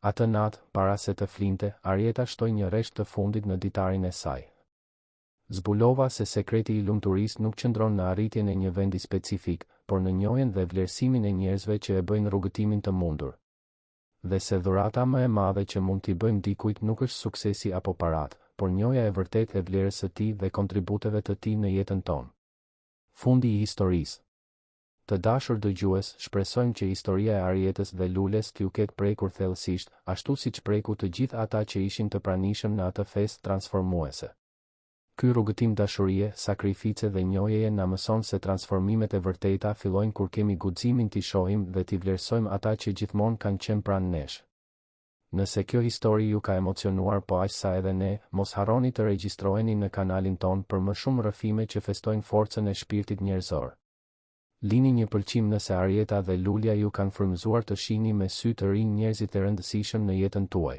Atë natë, para se të flinte, Arieta shtoi një rresht të fundit në ditarin e saj. Zbulova se sekreti i lumturisë nuk qëndron në arritjen e një vendi specifik, por në njohjen dhe vlerësimin e njerëzve që e bëjnë rrugëtimin të mundur. Dhe se dhurata më e madhe që mund t'i bëjmë dikujt nuk është suksesi apo parat, por njohja e vërtetë e vlerës së tij dhe kontributeve të tij në jetën tonë. Fundi i historisë. Të dashur dëgjues, shpresojmë që historia e Arietës dhe Lules t'ju ketë prekur thellësisht, ashtu siç preku të gjithë ata që ishin të pranishëm në atë festë transformuese. Ky rrugëtim dashurie, sakrifice dhe njohjeje na mëson se transformimet e vërteta fillojnë kur kemi guximin t'i shohim dhe t'i vlerësojmë ata që gjithmonë kanë qenë pranë nesh. Nëse kjo histori ju ka emocionuar po aq sa edhe ne, mos harroni të regjistroheni në kanalin ton për më shumë rrëfime që festojnë forcën e shpirtit njerëzor. Lini një pëlqim nëse Arieta dhe Lulja ju kanë frymëzuar të shihni me sy të rinj njerëzit e rëndësishëm në jetën tuaj.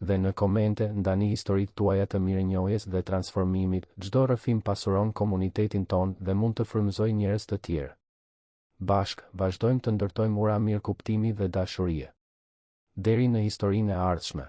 Dhe në komente ndani historitë tuaja të mirënjohjes dhe transformimit, çdo rrëfim pasuron komunitetin ton dhe mund të frymëzojë njerëz të tjerë. Bashk, vazhdojmë të ndërtojmë ura mirëkuptimi dhe dashurie. Deri në historinë e ardhshme.